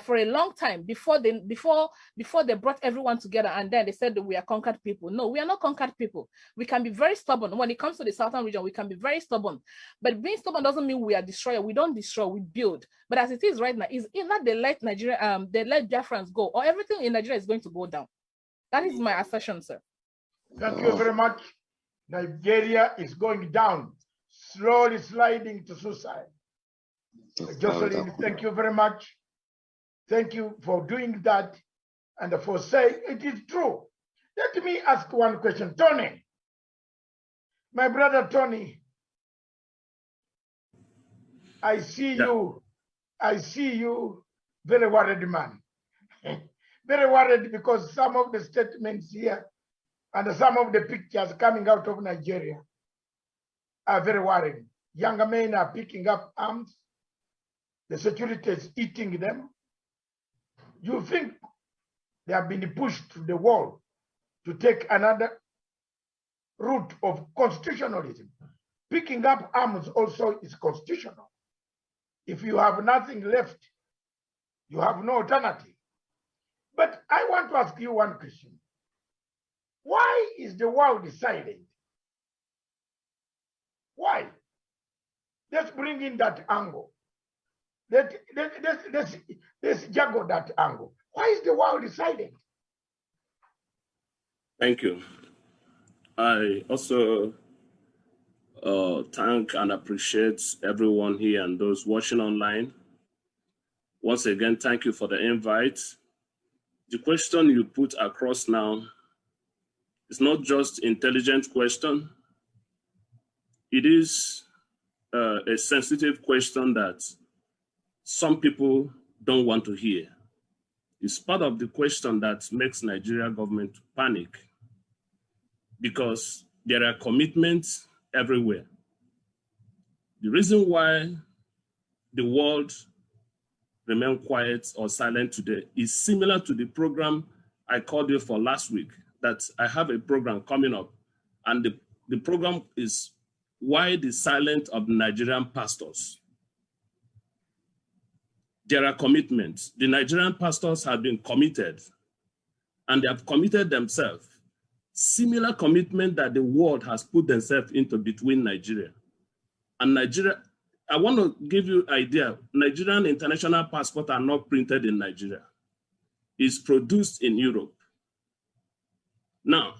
for a long time before they brought everyone together and then they said that we are conquered people. No, we are not conquered people. We can be very stubborn. When it comes to the southern region, we can be very stubborn. But being stubborn doesn't mean we are destroyer. We don't destroy, we build. But as it is right now, is either they let Nigeria, they let Biafrans go, or everything in Nigeria is going to go down. That is my assertion, sir. Thank you very much. Nigeria is going down, slowly sliding to suicide. Jocelyn, thank you very much. Thank you for doing that and for saying it is true. Let me ask one question. Tony, my brother Tony, I see you very worried, man. Very worried, because some of the statements here and some of the pictures coming out of Nigeria are very worrying. Younger men are picking up arms. The security is eating them. You think they have been pushed to the wall to take another route of constitutionalism. Picking up arms also is constitutional. If you have nothing left, you have no alternative. But I want to ask you one question. Why is the world silent? Why? Let's bring in that angle. Let's juggle that angle. Why is the world silent? Thank you. I also thank and appreciate everyone here and those watching online. Once again, thank you for the invite. The question you put across now is not just intelligent question. It is a sensitive question that some people don't want to hear. It's part of the question that makes Nigeria government panic, because there are commitments everywhere. The reason why the world remain quiet or silent today is similar to the program I called you for last week, that I have a program coming up, and the program is Why the Silence of the Nigerian Pastors. There are commitments. The Nigerian pastors have been committed, and they have committed themselves. Similar commitment that the world has put themselves into between Nigeria. And Nigeria, I want to give you an idea. Nigerian international passports are not printed in Nigeria. is produced in Europe. Now,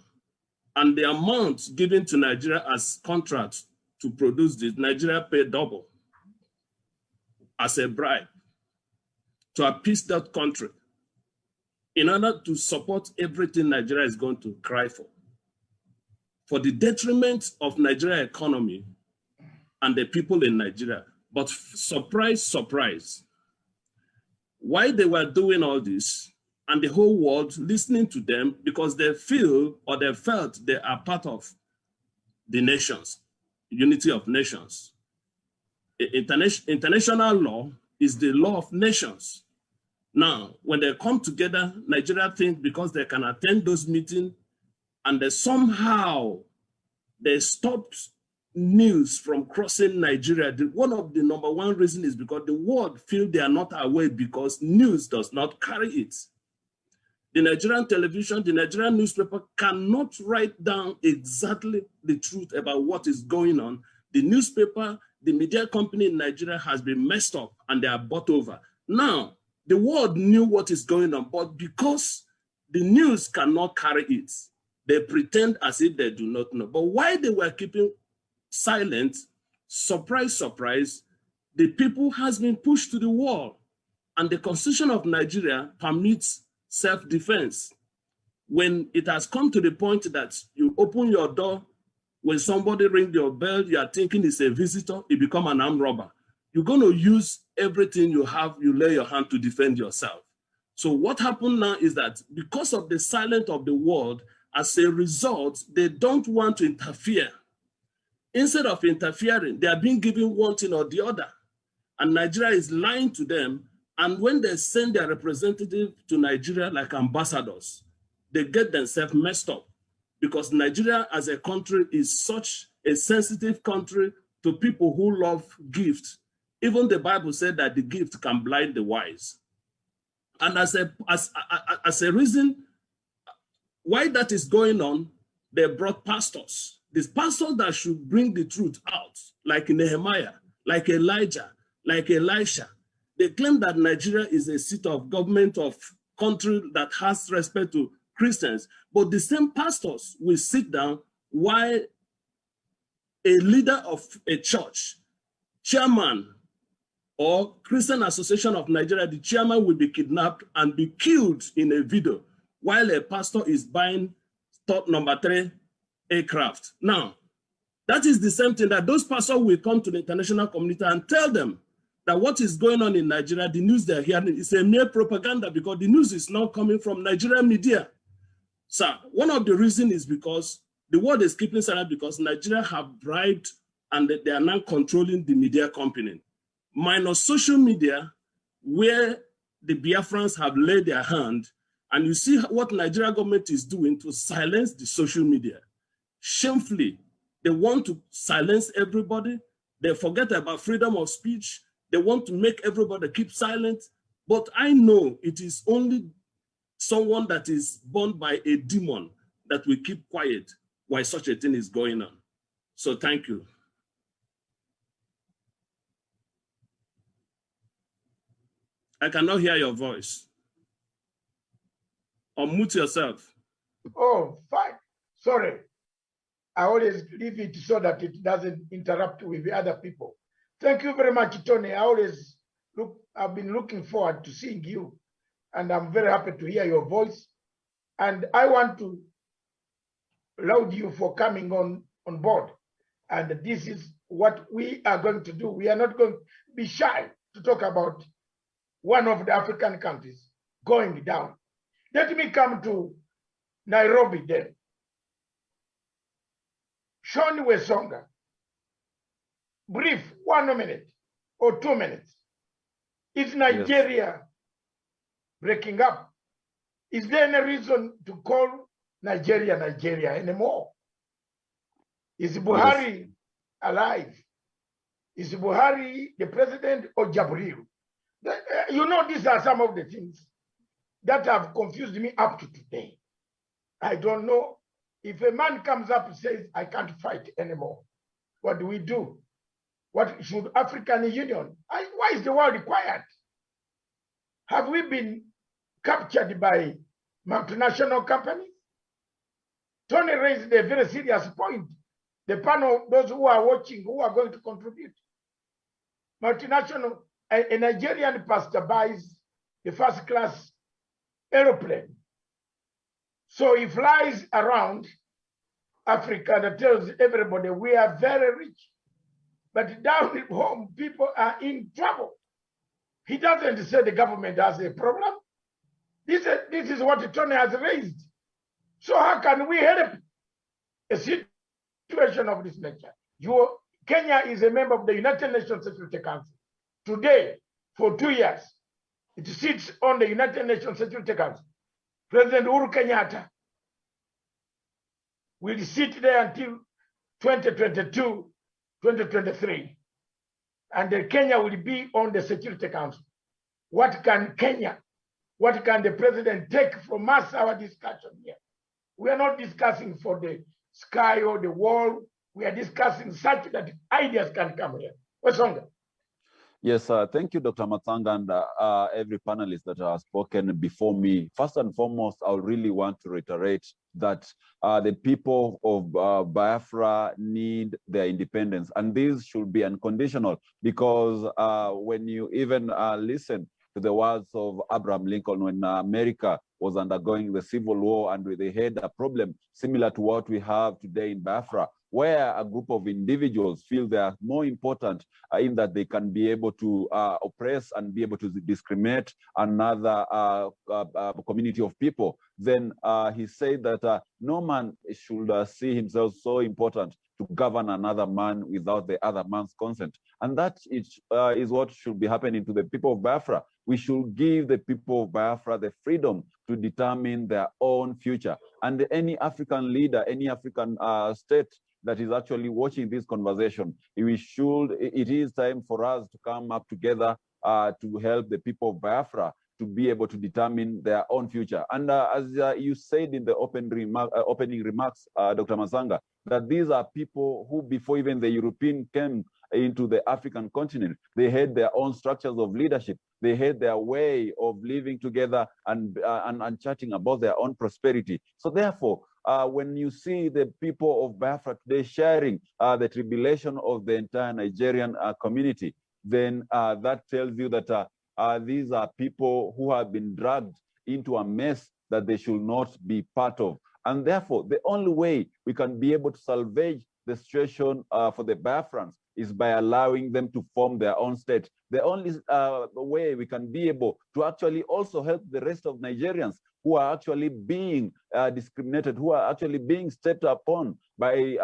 and the amount given to Nigeria as contract to produce this, Nigeria paid double as a bribe to appease that country in order to support everything Nigeria is going to cry for the detriment of Nigeria economy and the people in Nigeria. But surprise, surprise, why they were doing all this and the whole world listening to them because they feel or they felt they are part of the nations, unity of nations. International law is the law of nations. Now, when they come together, Nigeria think because they can attend those meetings and they somehow they stopped news from crossing Nigeria. One of the number one reason is because the world feel they are not aware because news does not carry it. The Nigerian television, the Nigerian newspaper cannot write down exactly the truth about what is going on. The newspaper, the media company in Nigeria has been messed up and they are bought over. Now, the world knew what is going on, but because the news cannot carry it, they pretend as if they do not know. But why they were keeping silent, surprise, surprise, the people has been pushed to the wall. And the Constitution of Nigeria permits self-defense. When it has come to the point that you open your door, when somebody rings your bell, you are thinking it's a visitor, you become an armed robber. You're going to use everything you have, you lay your hand to defend yourself. So what happened now is that because of the silence of the world, as a result, they don't want to interfere. Instead of interfering, they are being given one thing or the other. And Nigeria is lying to them. And when they send their representative to Nigeria like ambassadors, they get themselves messed up because Nigeria as a country is such a sensitive country to people who love gifts. Even the Bible said that the gift can blind the wise. And as a reason why that is going on, they brought pastors. These pastors that should bring the truth out, like Nehemiah, like Elijah, like Elisha. They claim that Nigeria is a seat of government of country that has respect to Christians, but the same pastors will sit down while a leader of a church, chairman or Christian Association of Nigeria, the chairman will be kidnapped and be killed in a video while a pastor is buying top number 3 aircraft. Now, that is the same thing that those pastors will come to the international community and tell them that what is going on in Nigeria, the news they're hearing is a mere propaganda because the news is not coming from Nigerian media. So one of the reasons is because the world is keeping silent because Nigeria have bribed and they are now controlling the media company. Minus social media, where the Biafrans have laid their hand, and you see what Nigeria government is doing to silence the social media. Shamefully, they want to silence everybody. They forget about freedom of speech. They want to make everybody keep silent. But I know it is only someone that is born by a demon that will keep quiet while such a thing is going on. So thank you. I cannot hear your voice. Unmute yourself. Oh, fine. Sorry. I always leave it so that it doesn't interrupt with the other people. Thank you very much, Tony. I've been looking forward to seeing you, and I'm very happy to hear your voice. And I want to laud you for coming on board. And this is what we are going to do. We are not going to be shy to talk about one of the African countries going down. Let me come to Nairobi then. Sean Wesonga, brief, 1 minute or 2 minutes. Is Nigeria breaking up? Is there any reason to call Nigeria Nigeria anymore? Is Buhari alive? Is Buhari the president or Jabril? You know, these are some of the things that have confused me up to today. I don't know. If a man comes up and says, I can't fight anymore, what do we do? What should African Union? Why is the world quiet? Have we been captured by multinational companies? Tony raised a very serious point. The panel, those who are watching, who are going to contribute. Multinational, a Nigerian pastor buys the first class aeroplane. So he flies around Africa that tells everybody we are very rich. But down at home, people are in trouble. He doesn't say the government has a problem. This is what Tony has raised. So how can we help a situation of this nature? Kenya is a member of the United Nations Security Council. Today, for 2 years, it sits on the United Nations Security Council. President Uhuru Kenyatta will sit there until 2022, 2023. And Kenya will be on the Security Council. What can the president take from us, our discussion here? We are not discussing for the sky or the wall. We are discussing such that ideas can come here. Wesonga. Yes, thank you, Dr. Matsanga, and every panelist that has spoken before me. First and foremost, I really want to reiterate that the people of Biafra need their independence, and this should be unconditional, because when you even listen to the words of Abraham Lincoln when America was undergoing the Civil War, and they had a problem similar to what we have today in Biafra, where a group of individuals feel they are more important in that they can be able to oppress and be able to discriminate another community of people. Then he said that no man should see himself so important to govern another man without the other man's consent. And that is what should be happening to the people of Biafra. We should give the people of Biafra the freedom to determine their own future. And any African leader, any African state that is actually watching this conversation, it is time for us to come up together to help the people of Biafra to be able to determine their own future. And as you said in the opening remarks, Dr. Masanga, that these are people who, before even the European came into the African continent, they had their own structures of leadership. They had their way of living together and chatting about their own prosperity. So therefore, when you see the people of Biafra today sharing the tribulation of the entire Nigerian community, then that tells you that these are people who have been dragged into a mess that they should not be part of. And therefore, the only way we can be able to salvage the situation for the Biafrans is by allowing them to form their own state. The only way we can be able to actually also help the rest of Nigerians who are actually being discriminated, who are actually being stepped upon by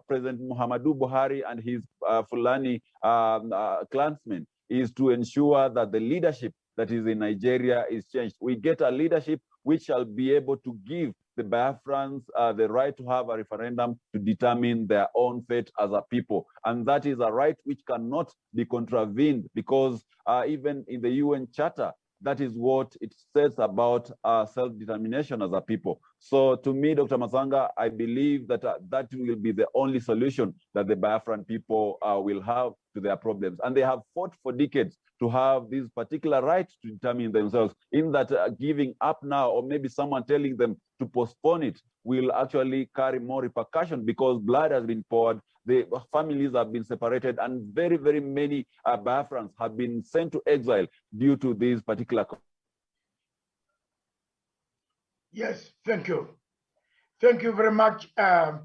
President Muhammadu Buhari and his Fulani clansmen, is to ensure that the leadership that is in Nigeria is changed. We get a leadership which shall be able to give the Biafrans the right to have a referendum to determine their own fate as a people. And that is a right which cannot be contravened, because even in the UN Charter, that is what it says about self-determination as a people. So to me, Dr. Masanga, I believe that that will be the only solution that the Biafran people will have to their problems. And they have fought for decades to have these particular rights to determine themselves, in that giving up now, or maybe someone telling them to postpone it, will actually carry more repercussion, because blood has been poured, the families have been separated, and very, very many Biafrans have been sent to exile due to these particular. Yes, thank you. Thank you very much. Dr.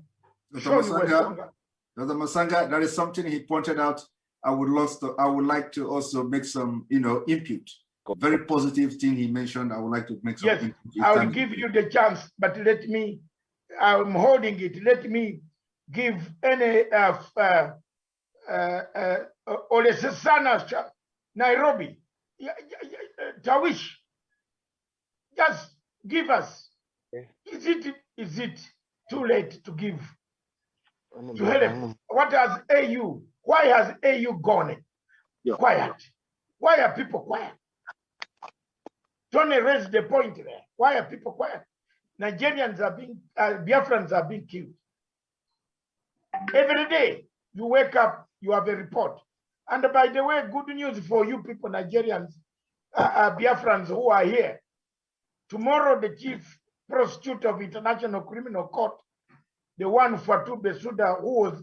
Masanga, there is something he pointed out. I would like to also make some, input. Very positive thing he mentioned. I would like to make some input. I will give you the chance, but let me, I'm holding it. Let me give any Olesesana Nairobi, Tawish, just give us. Is it too late to give? To help? What has AU? Why has AU gone quiet? Why are people quiet? Tony raised the point there. Why are people quiet? Nigerians are being, Biafrans are being killed. Every day you wake up, you have a report. And by the way, good news for you people, Nigerians, Biafrans who are here. Tomorrow, the chief prosecutor of International Criminal Court, the one Fatou Bensouda, who was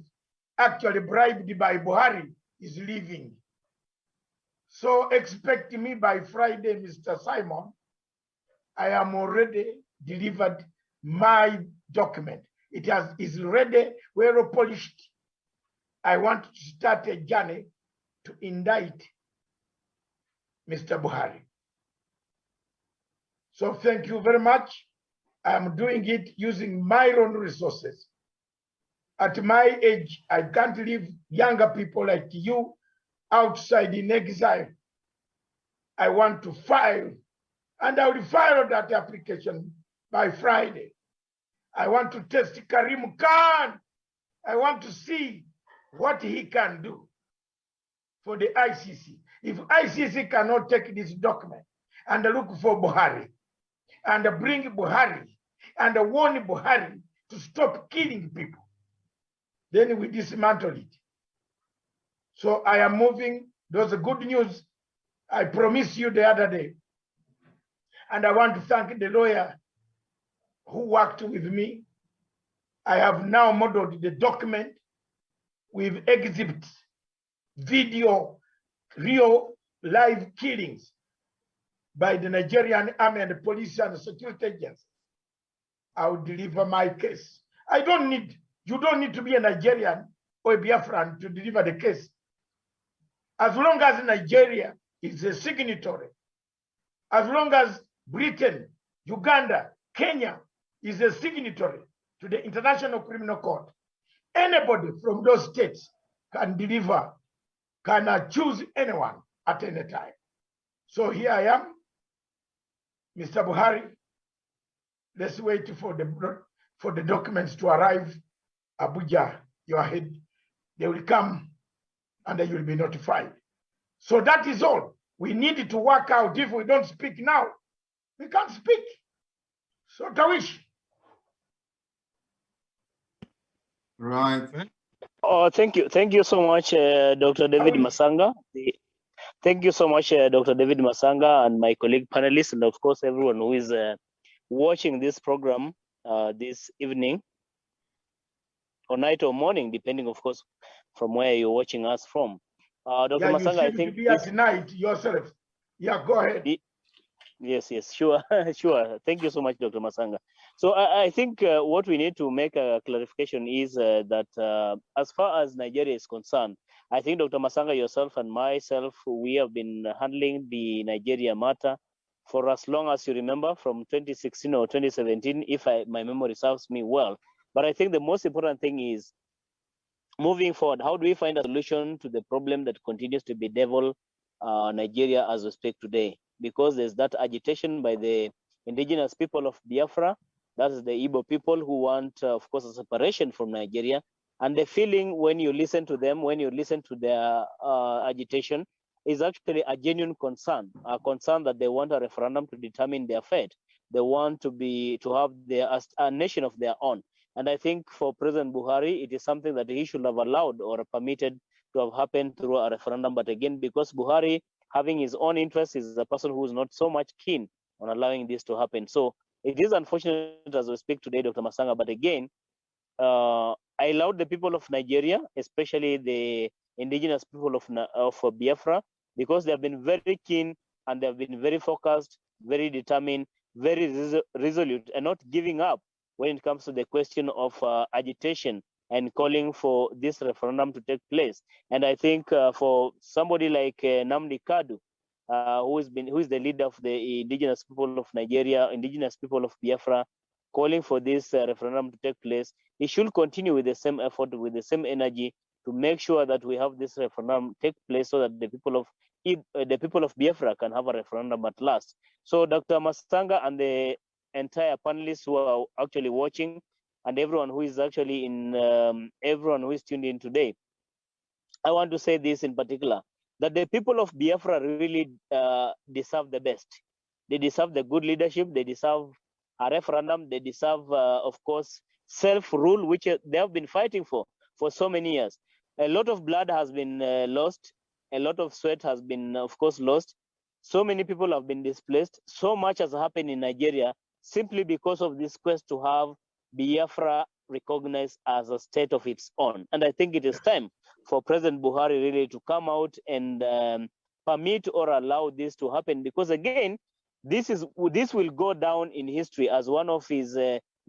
actually bribed by Buhari, is leaving. So expect me by Friday, Mr. Simon. I am already delivered my document. It is ready, well polished. I want to start a journey to indict Mr. Buhari. So thank you very much. I am doing it using my own resources. At my age, I can't leave younger people like you outside in exile. I want to file, and I will file that application by Friday. I want to test Karim Khan. I want to see what he can do for the ICC. If ICC cannot take this document and look for Buhari and bring Buhari and warn Buhari to stop killing people, then we dismantle it. So I am moving. Those are good news I promised you the other day. And I want to thank the lawyer who worked with me. I have now modeled the document with exhibits, video, real live killings by the Nigerian army and the police and the security agents. I will deliver my case. You don't need to be a Nigerian or a Biafran to deliver the case. As long as Nigeria is a signatory, as long as Britain, Uganda, Kenya is a signatory to the International Criminal Court, anybody from those states can deliver, can choose anyone at any time. So here I am, Mr. Buhari. Let's wait for the documents to arrive. Abuja, your head, they will come and you will be notified. So that is all. We need to work out. If we don't speak now, we can't speak. So Tawish. Right. Oh, thank you. Thank you so much, Dr. David Masanga. Thank you so much, Dr. David Masanga, and my colleague panelists, and of course, everyone who is watching this program this evening, or night or morning, depending, of course, from where you're watching us from. Dr. Masanga, I think you be at night yourself. Yeah, go ahead. Yes, sure, sure. Thank you so much, Dr. Masanga. So I think what we need to make a clarification is that as far as Nigeria is concerned, I think Dr. Masanga, yourself and myself, we have been handling the Nigeria matter for as long as you remember, from 2016 or 2017, if my memory serves me well. But I think the most important thing is, moving forward, how do we find a solution to the problem that continues to bedevil Nigeria as we speak today? Because there's that agitation by the indigenous people of Biafra, that is the Igbo people who want, of course, a separation from Nigeria. And the feeling when you listen to them, when you listen to their agitation, is actually a genuine concern, a concern that they want a referendum to determine their fate. They want to have a nation of their own. And I think for President Buhari, it is something that he should have allowed or permitted to have happened through a referendum. But again, because Buhari, having his own interests, is a person who is not so much keen on allowing this to happen. So it is unfortunate as we speak today, Dr. Masanga. But again, I allowed the people of Nigeria, especially the indigenous people of Biafra, because they have been very keen and they have been very focused, very determined, very resolute, and not giving up when it comes to the question of agitation and calling for this referendum to take place. And I think for somebody like Nnamdi Kanu, who is the leader of the indigenous people of Nigeria, indigenous people of Biafra, calling for this referendum to take place, he should continue with the same effort, with the same energy, to make sure that we have this referendum take place, so that the people of Biafra can have a referendum at last. So Dr. Masanga and the entire panelists who are actually watching, and everyone who is actually everyone who is tuned in today, I want to say this in particular, that the people of Biafra really deserve the best. They deserve the good leadership. They deserve a referendum. They deserve, of course, self-rule, which they have been fighting for so many years. A lot of blood has been lost. A lot of sweat has been, of course, lost. So many people have been displaced. So much has happened in Nigeria simply because of this quest to have Biafra recognized as a state of its own. And I think it is time for President Buhari really to come out and permit or allow this to happen, because again, this will go down in history as one of his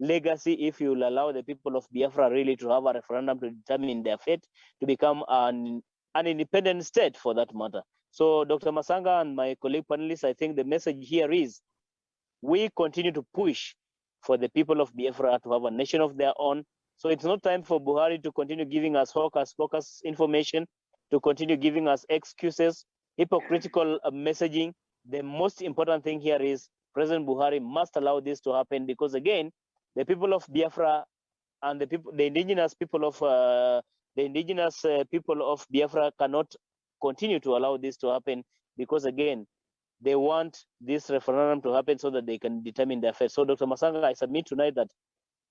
legacy if you will allow the people of Biafra really to have a referendum to determine their fate, to become an independent state for that matter. So Dr. Masanga and my colleague panelists, I think the message here is we continue to push for the people of Biafra to have a nation of their own. So it's not time for Buhari to continue giving us hocus pocus information, to continue giving us excuses, hypocritical messaging. The most important thing here is President Buhari must allow this to happen, because again, the people of Biafra and the indigenous people of Biafra cannot continue to allow this to happen, because again, they want this referendum to happen so that they can determine their fate. So Dr. Masanga, I submit tonight that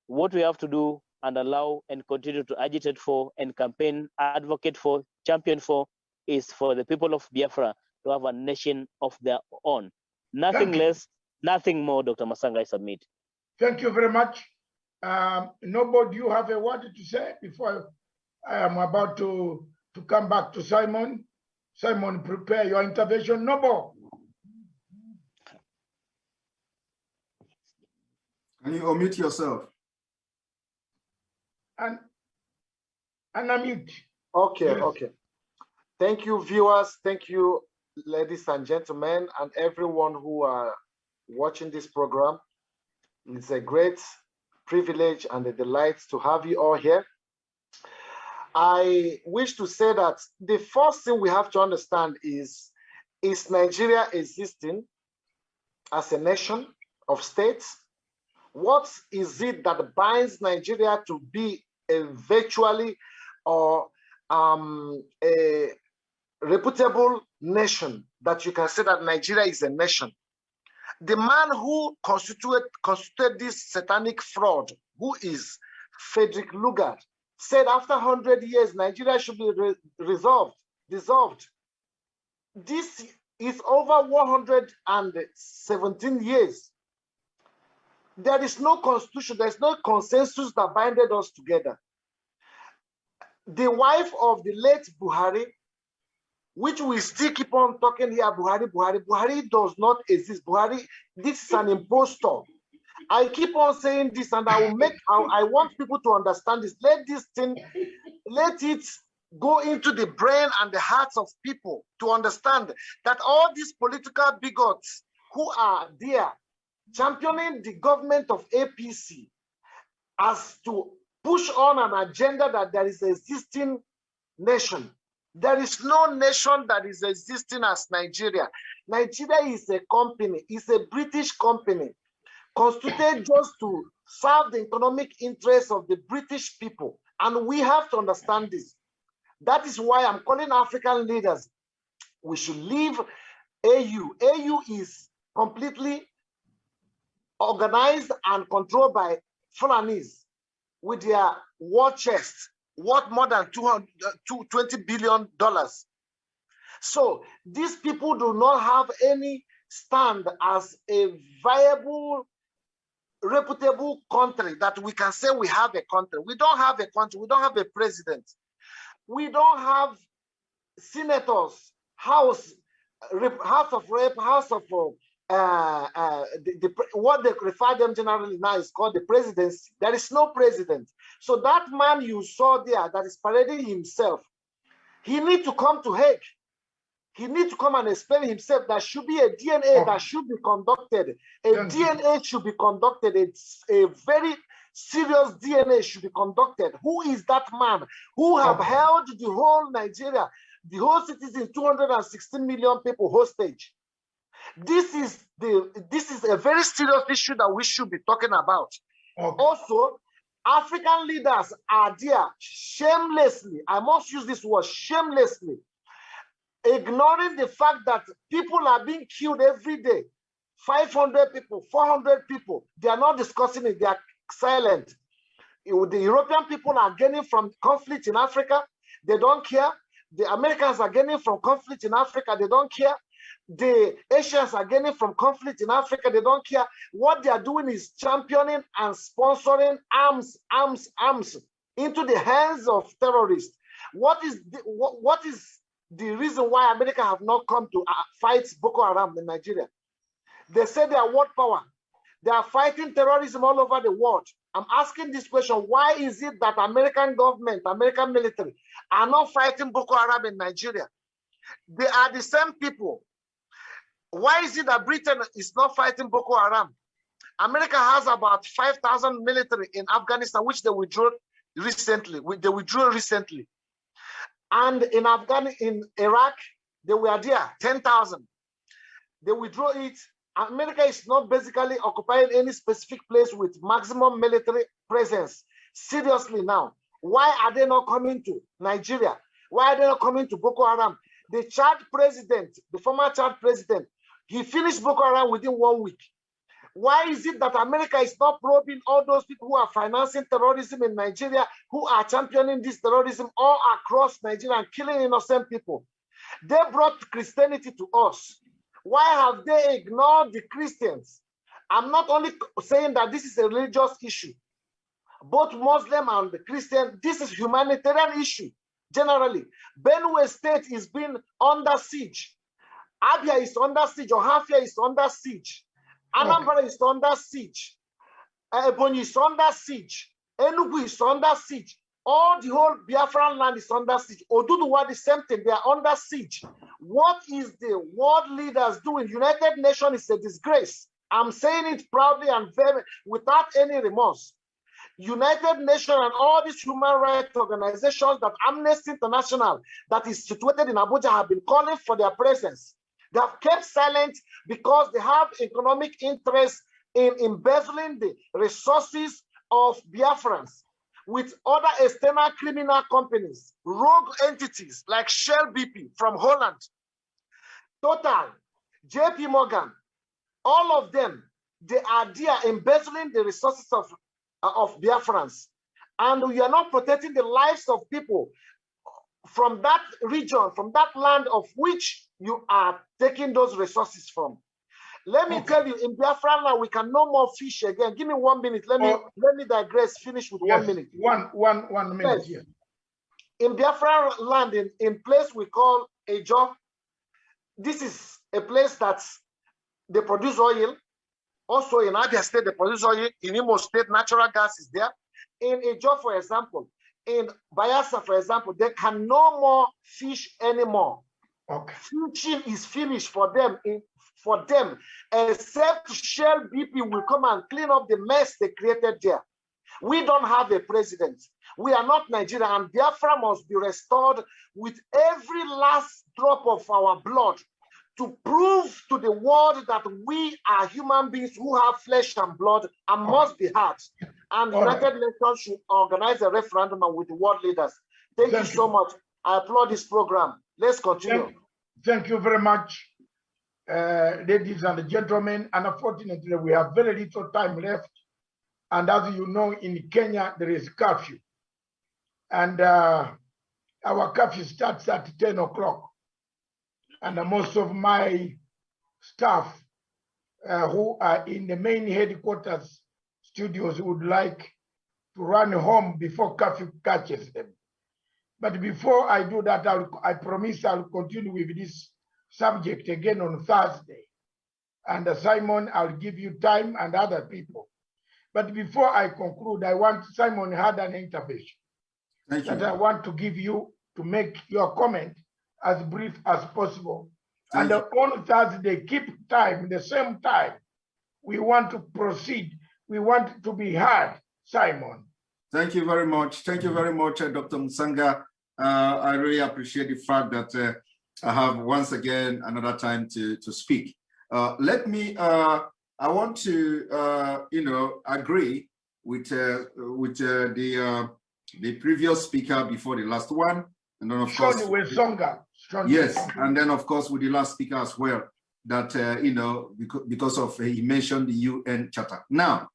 what we have to do and allow and continue to agitate for and campaign, advocate for, champion for, is for the people of Biafra to have a nation of their own. Nothing less, nothing more, Dr. Masanga, I submit. Thank you very much. Nobody, you have a word to say before I am about to come back to Simon? Simon, prepare your intervention. Nobo. Can you unmute yourself? And unmute. Okay, Yes. okay. Thank you, viewers. Thank you, ladies and gentlemen, and everyone who are watching this program. It's a great privilege and a delight to have you all here. I wish to say that the first thing we have to understand is Nigeria existing as a nation of states? What is it that binds Nigeria to be a virtually or a reputable nation, that you can say that Nigeria is a nation? The man who constituted this satanic fraud, who is Frederick Lugard, said after 100 years, Nigeria should be dissolved. This is over 117 years. There is no constitution, there's no consensus that binded us together. The wife of the late Buhari, which we still keep on talking here, Buhari does not exist. Buhari, this is an impostor. I keep on saying this, and I want people to understand this. Let it go into the brain and the hearts of people to understand that all these political bigots who are there championing the government of APC as to push on an agenda that there is an existing nation. There is no nation that is existing as Nigeria. Nigeria is a company, it's a British company, constituted just to serve the economic interests of the British people. And we have to understand this. That is why I'm calling African leaders. We should leave AU. AU is completely organized and controlled by Fulanis with their war chest worth more than $20 billion. So these people do not have any stand as a viable, reputable country that we can say we have a country. We don't have a country. We don't have a president. We don't have senators, House of Rep, House of what they refer them generally now is called the presidency. There is no president. So that man you saw there that is parading himself, he needs to come to Hague. He needs to come and explain himself. There should be a DNA that should be conducted. DNA should be conducted. It's a very serious DNA should be conducted. Who is that man who have held the whole Nigeria, the whole citizens, 216 million people hostage? This is a very serious issue that we should be talking about. Also, African leaders are there shamelessly, I must use this word, shamelessly, ignoring the fact that people are being killed every day. 500 people, 400 people, they are not discussing it, they are silent. The European people are gaining from conflict in Africa, they don't care. The Americans are gaining from conflict in Africa, they don't care. the Asians are gaining from conflict in Africa. They don't care. What they are doing is championing and sponsoring arms into the hands of terrorists. What is the reason why America have not come to fight Boko Haram in Nigeria? They say they are world power. They are fighting terrorism all over the world. I'm asking this question: why is it that American government, American military are not fighting Boko Haram in Nigeria? They are the same people. Why is it that Britain is not fighting Boko Haram? America has about 5,000 military in Afghanistan, which they withdrew recently. And in Iraq, they were there, 10,000. They withdrew it. America is not basically occupying any specific place with maximum military presence. Seriously now, why are they not coming to Nigeria? Why are they not coming to Boko Haram? The Chad president, the former Chad president, he finished Boko Haram within 1 week. Why is it that America is not probing all those people who are financing terrorism in Nigeria, who are championing this terrorism all across Nigeria and killing innocent people? They brought Christianity to us. Why have they ignored the Christians? I'm not only saying that this is a religious issue. Both Muslim and the Christian, this is humanitarian issue. Generally, Benue State is being under siege. Abia is under siege, Ohafia is under siege. Anambra is under siege. Ebonyi is under siege. Enugu is under siege. All the whole Biafran land is under siege. Oduduwa, the same thing, they are under siege. What is the world leaders doing? United Nations is a disgrace. I'm saying it proudly and very, without any remorse. United Nations and all these human rights organizations, that Amnesty International, that is situated in Abuja, have been calling for their presence. They have kept silent because they have economic interest in embezzling the resources of Biafrans with other external criminal companies, rogue entities like Shell BP from Holland, Total, JP Morgan, all of them, they are there embezzling the resources of Biafrans. And we are not protecting the lives of people from that region, from that land of which you are taking those resources from. Let me tell you, in Biafra land, we can no more fish again. Give me 1 minute. Let me digress. Finish with 1 minute. One minute here. In Biafra land, in place we call Ejo, this is a place that they produce oil. Also in Abia State, they produce oil. In Imo State, natural gas is there. In Ejo, for example, in Bayelsa, for example, they can no more fish anymore. Okay. Fishing is finished for them, except Shell BP will come and clean up the mess they created there. We don't have a president. We are not Nigeria, and Biafra must be restored with every last drop of our blood to prove to the world that we are human beings who have flesh and blood and must be heard. And the United Nations should organize a referendum with the world leaders. Thank you so much. I applaud this program. Let's continue. Thank you very much, ladies and gentlemen. And unfortunately, we have very little time left. And as you know, in Kenya, there is curfew. And our curfew starts at 10 o'clock. And most of my staff who are in the main headquarters studios would like to run home before curfew catches them. But before I do that, I promise I'll continue with this subject again on Thursday. And Simon, I'll give you time and other people. But before I conclude, Simon had an intervention that I want to give you to make your comment as brief as possible. And on Thursday, keep time, the same time. We want to proceed. We want to be heard, Simon. Thank you very much. Thank you very much, Dr. Mutsanga. I really appreciate the fact that I have once again another time to speak. I want to, agree with the previous speaker before the last one, and then of course, yes, and then of course with the last speaker as well. That because of he mentioned the UN Charter. Now,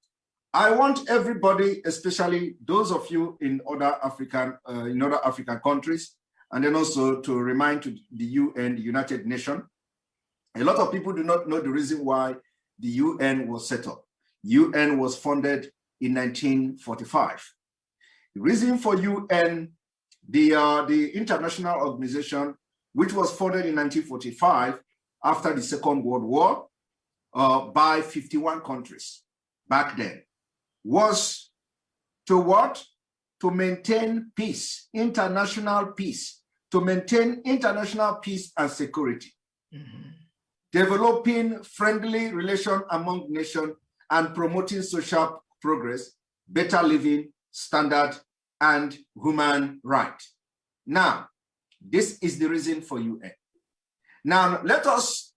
I want everybody, especially those of you in other African countries, and then also to remind to the UN, the United Nations, A lot of people do not know the reason why the UN was set up. UN was founded in 1945. The reason for UN, the international organization, which was founded in 1945 after the Second World War by 51 countries back then, was to what? To maintain peace, international peace, to maintain international peace and security. Developing friendly relations among nations and promoting social progress, better living standard, and human rights. Now, this is the reason for UN. Now, let us,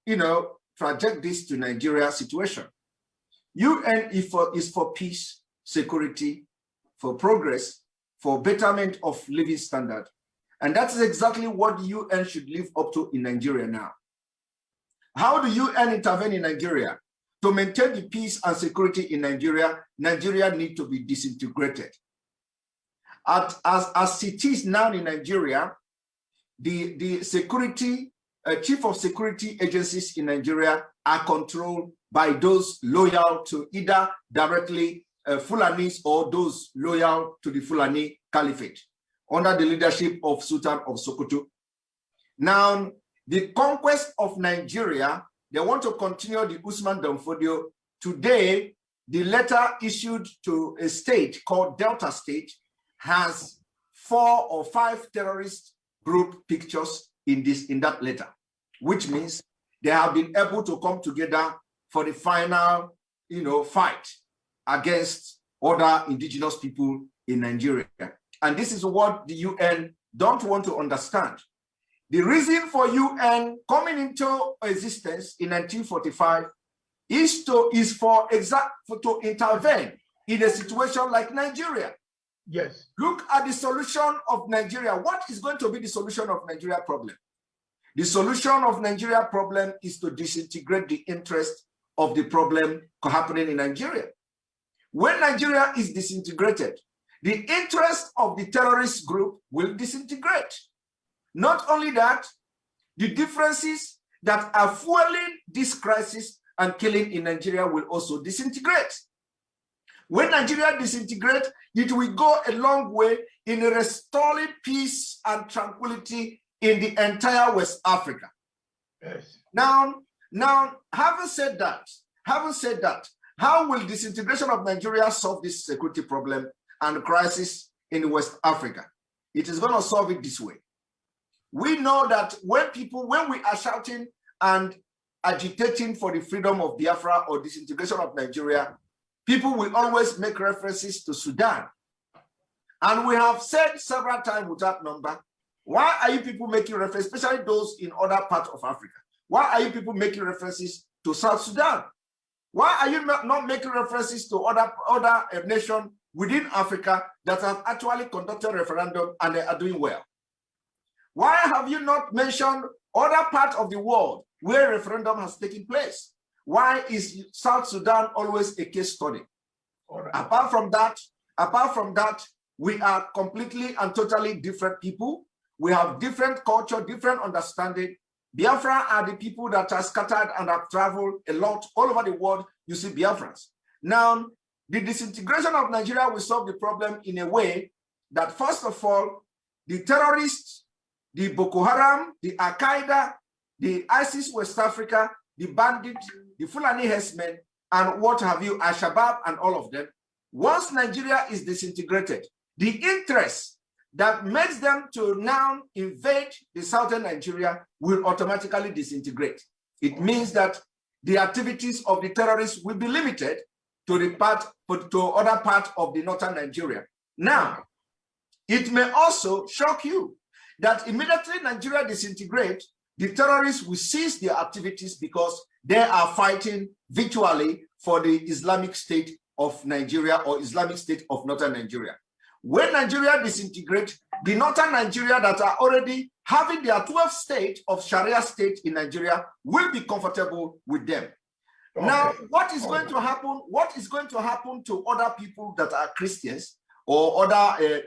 project this to Nigeria situation. UN is for peace, security, for progress, for betterment of living standard. And that is exactly what UN should live up to in Nigeria now. How do UN intervene in Nigeria? To maintain the peace and security in Nigeria, Nigeria needs to be disintegrated. As it is now in Nigeria, the security, chief of security agencies in Nigeria are controlled by those loyal to either directly Fulanis or those loyal to the Fulani Caliphate under the leadership of Sultan of Sokoto. Now, the conquest of Nigeria, they want to continue the Usman Danfodio. Today, the letter issued to a state called Delta State has 4 or 5 terrorist group pictures in that letter, which means they have been able to come together for the final, fight against other indigenous people in Nigeria. And this is what the UN don't want to understand. The reason for UN coming into existence in 1945 is to intervene in a situation like Nigeria. Yes. Look at the solution of Nigeria. What is going to be the solution of Nigeria problem? The solution of Nigeria problem is to disintegrate the interest of the problem happening in Nigeria. When Nigeria is disintegrated, the interest of the terrorist group will disintegrate. Not only that, the differences that are fueling this crisis and killing in Nigeria will also disintegrate. When Nigeria disintegrates, it will go a long way in restoring peace and tranquility in the entire West Africa. Yes. Now, having said that, how will disintegration of Nigeria solve this security problem and crisis in West Africa? It is going to solve it this way. We know that when we are shouting and agitating for the freedom of Biafra or disintegration of Nigeria, people will always make references to Sudan. And we have said several times without number, why are you people making references, especially those in other parts of Africa? Why are you people making references to South Sudan? Why are you not making references to other nations within Africa that have actually conducted referendum and they are doing well? Why have you not mentioned other parts of the world where referendum has taken place? Why is South Sudan always a case study? Right. Apart from that, we are completely and totally different people. We have different culture, different understanding. Biafra are the people that are scattered and have traveled a lot all over the world. You see Biafrans. Now, the disintegration of Nigeria will solve the problem in a way that, first of all, the terrorists, the Boko Haram, the Al-Qaeda, the ISIS West Africa, the bandits, the Fulani herdsmen, and what have you, Al-Shabaab and all of them, once Nigeria is disintegrated, the interest that makes them to now invade the southern Nigeria will automatically disintegrate. It means that the activities of the terrorists will be limited to other part of the northern Nigeria. Now, it may also shock you that immediately Nigeria disintegrates, the terrorists will cease their activities because they are fighting virtually for the Islamic State of Nigeria or Islamic State of northern Nigeria. When Nigeria disintegrates, the northern Nigeria that are already having their 12th state of Sharia state in Nigeria will be comfortable with them. Okay. Now, what is going to happen? What is going to happen to other people that are Christians or other,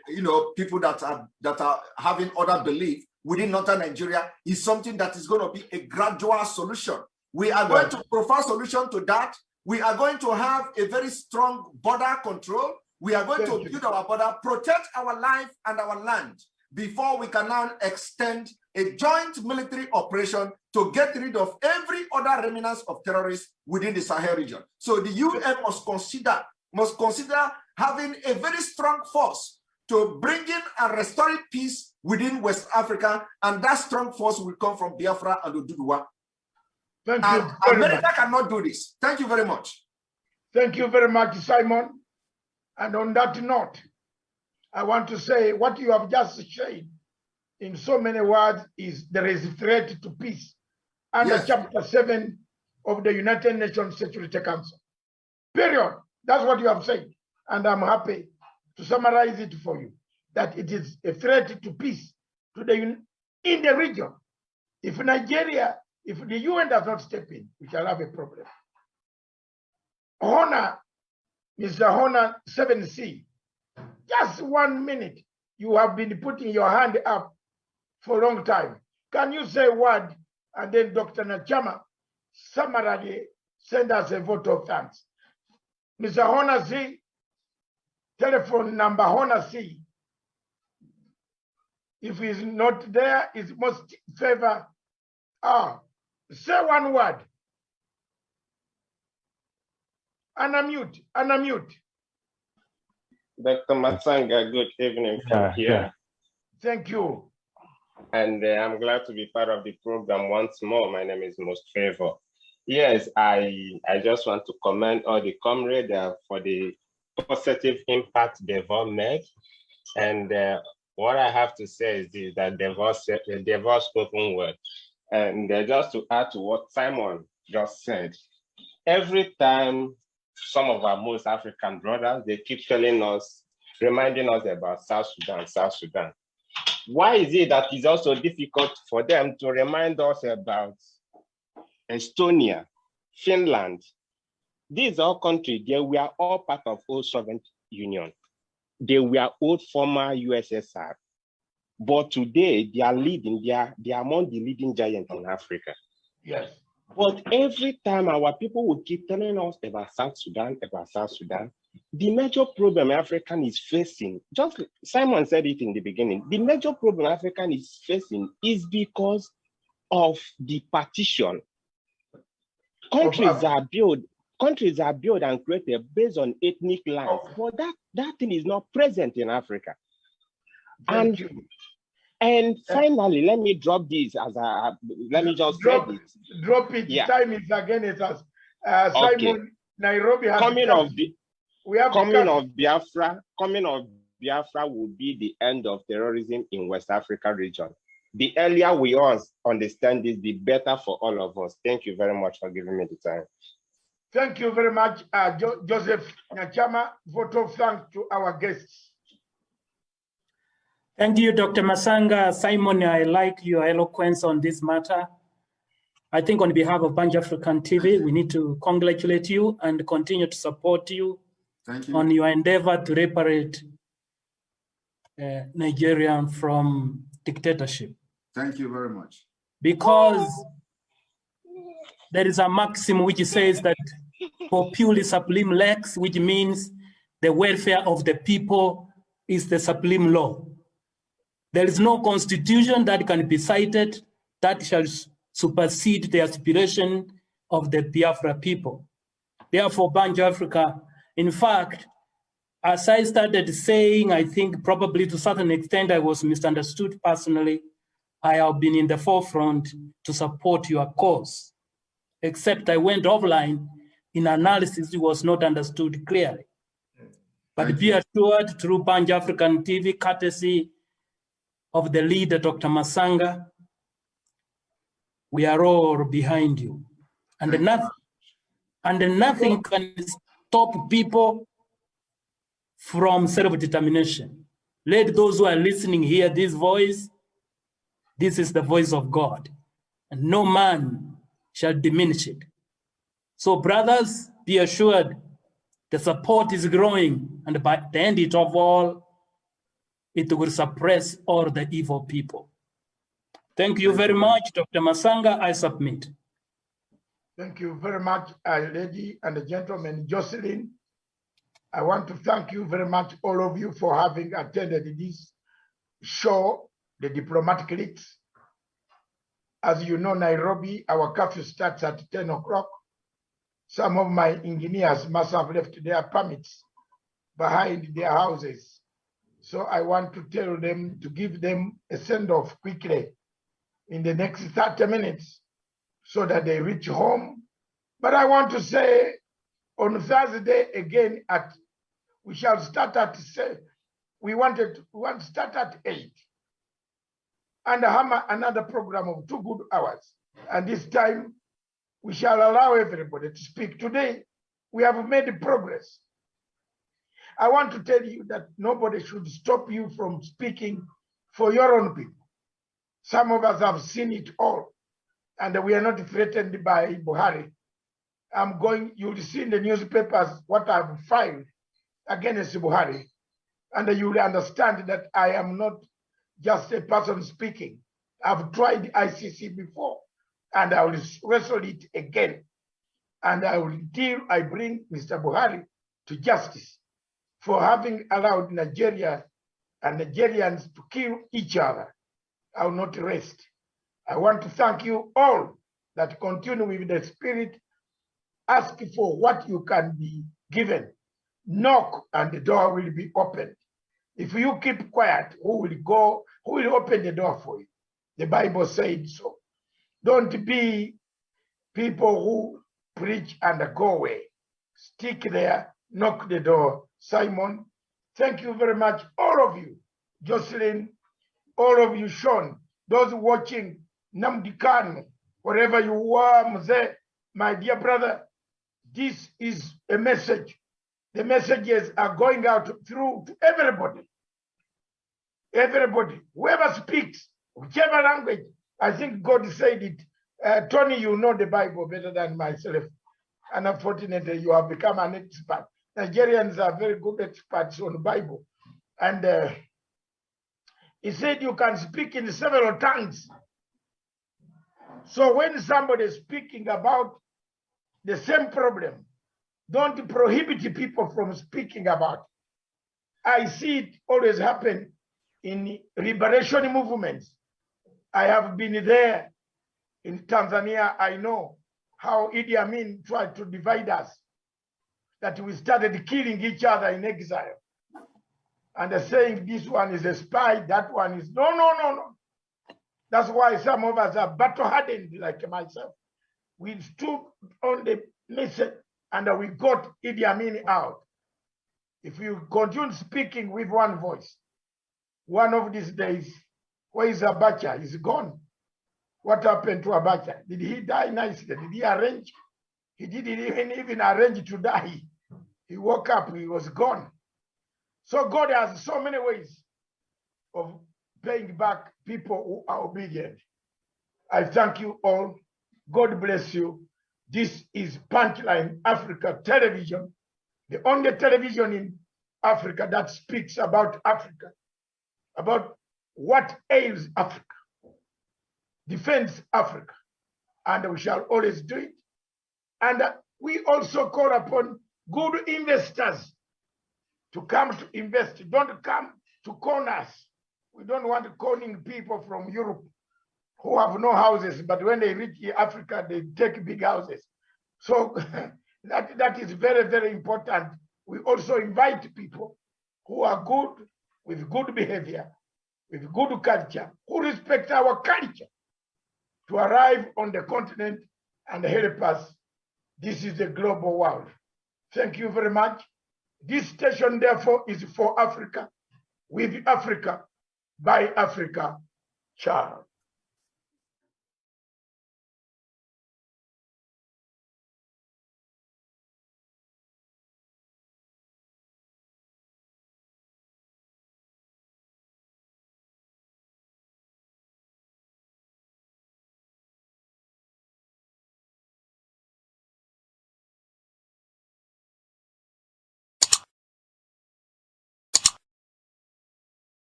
people that are having other belief within northern Nigeria is something that is going to be a gradual solution. We are going to provide solution to that. We are going to have a very strong border control. We are going to build our border, protect our life and our land before we can now extend a joint military operation to get rid of every other remnants of terrorists within the Sahel region. So the UN must consider having a very strong force to bring in and restore peace within West Africa, and that strong force will come from Biafra and Oduduwa. Thank you very America much. cannot do this. Thank you very much. Thank you very much, Simon. And on that note, I want to say what you have just said in so many words is there is a threat to peace under Chapter 7 of the United Nations Security Council. Period. That's what you have said. And I'm happy to summarize it for you, that it is a threat to peace in the region. If Nigeria, if the UN does not step in, we shall have a problem. Honor, Mr. Honor 7C, just 1 minute. You have been putting your hand up for a long time. Can you say a word, and then Dr. Nachama summarily send us a vote of thanks? Mr. Honor C, telephone number Honor C. If he's not there, is most favor. Say one word. Unmute. Dr. Matsanga, good evening from here. Thank you. And I'm glad to be part of the program once more. My name is Most Favor. Yes, I just want to commend all the comrades for the positive impact they've all made. And what I have to say is this, that they've all spoken word. And just to add to what Simon just said, every time some of our most African brothers, they keep telling us, reminding us about South Sudan. Why is it that it's also difficult for them to remind us about Estonia, Finland? These are countries, they were all part of old Soviet Union. They were old former USSR. But today, they are leading, they are among the leading giants in Africa. Yes. But every time our people will keep telling us about South Sudan, the major problem African is facing, just Simon said it in the beginning, the major problem African is facing is because of the partition. Countries are built and created based on ethnic lines, but that thing is not present in Africa. And finally, let me drop this let me just drop it. Drop it. Yeah. Time is against us. Simon, Nairobi has coming of Biafra will be the end of terrorism in West Africa region. The earlier we all understand this, the better for all of us. Thank you very much for giving me the time. Thank you very much, Joseph Nyachama. Vote of thanks to our guests. Thank you, Dr. Masanga. Simon, I like your eloquence on this matter. I think on behalf of Pan African TV, we need to congratulate you and continue to support you, on your endeavor to liberate Nigeria from dictatorship. Thank you very much. Because there is a maxim which says that populi sublime lex, which means the welfare of the people is the sublime law. There is no constitution that can be cited that shall supersede the aspiration of the Biafra people. Therefore, Banjo Africa, in fact, as I started saying, I think probably to a certain extent I was misunderstood personally. I have been in the forefront to support your cause, except I went offline in analysis it was not understood clearly. But be assured, through Banjo African TV, courtesy of the leader, Dr. Masanga, we are all behind you. And nothing can stop people from self-determination. Let those who are listening hear this voice. This is the voice of God, and no man shall diminish it. So brothers, be assured the support is growing, and by the end of all, it will suppress all the evil people. Thank you very much, Dr. Masanga. I submit. Thank you very much, lady and the gentleman, Jocelyn. I want to thank you very much, all of you, for having attended this show, The Diplomatic Leaks. As you know, Nairobi, our curfew starts at 10 o'clock. Some of my engineers must have left their permits behind their houses. So I want to tell them to give them a send-off quickly in the next 30 minutes so that they reach home. But I want to say on Thursday again we shall start at we want to start at 8 and have another program of 2 good hours. And this time we shall allow everybody to speak. Today we have made progress. I want to tell you that nobody should stop you from speaking for your own people. Some of us have seen it all, and we are not threatened by Buhari. You'll see in the newspapers what I've filed against Buhari, and you will understand that I am not just a person speaking. I've tried ICC before, and I will wrestle it again. And I will I bring Mr. Buhari to justice for having allowed Nigeria and Nigerians to kill each other. I will not rest. I want to thank you all that continue with the spirit. Ask for what you can be given. Knock and the door will be opened. If you keep quiet, who will open the door for you? The Bible said so. Don't be people who preach and go away. Stick there, knock the door. Simon, thank you very much, all of you. Jocelyn, all of you, Sean, those watching, Nnamdi Kanu, wherever you are, Mazi, my dear brother, this is a message. The messages are going out through to everybody. Everybody, whoever speaks, whichever language. I think God said it. Tony, you know the Bible better than myself. And unfortunately, you have become an expert. Nigerians are very good experts on the Bible. And he said you can speak in several tongues. So when somebody is speaking about the same problem, don't prohibit people from speaking about it. I see it always happen in liberation movements. I have been there in Tanzania. I know how Idi Amin tried to divide us, that we started killing each other in exile. And they're saying this one is a spy, that one is, no. That's why some of us are battle-hardened like myself. We stood on the mission and we got Idi Amin out. If you continue speaking with one voice, one of these days, where is Abacha? He's gone. What happened to Abacha? Did he die nicely? Did he arrange? He didn't even arrange to die. He woke up, he was gone. So God has so many ways of paying back people who are obedient. I thank you all. God bless you. This is Punchline Africa Television, the only television in Africa that speaks about Africa, about what ails Africa, defends Africa, and we shall always do it. And we also call upon good investors to come to invest. Don't come to con us. We don't want conning people from Europe who have no houses, but when they reach Africa, they take big houses. So that is very, very important. We also invite people who are good, with good behavior, with good culture, who respect our culture, to arrive on the continent and help us. This is the global world. Thank you very much. This station, therefore, is for Africa, with Africa, by Africa. Ciao.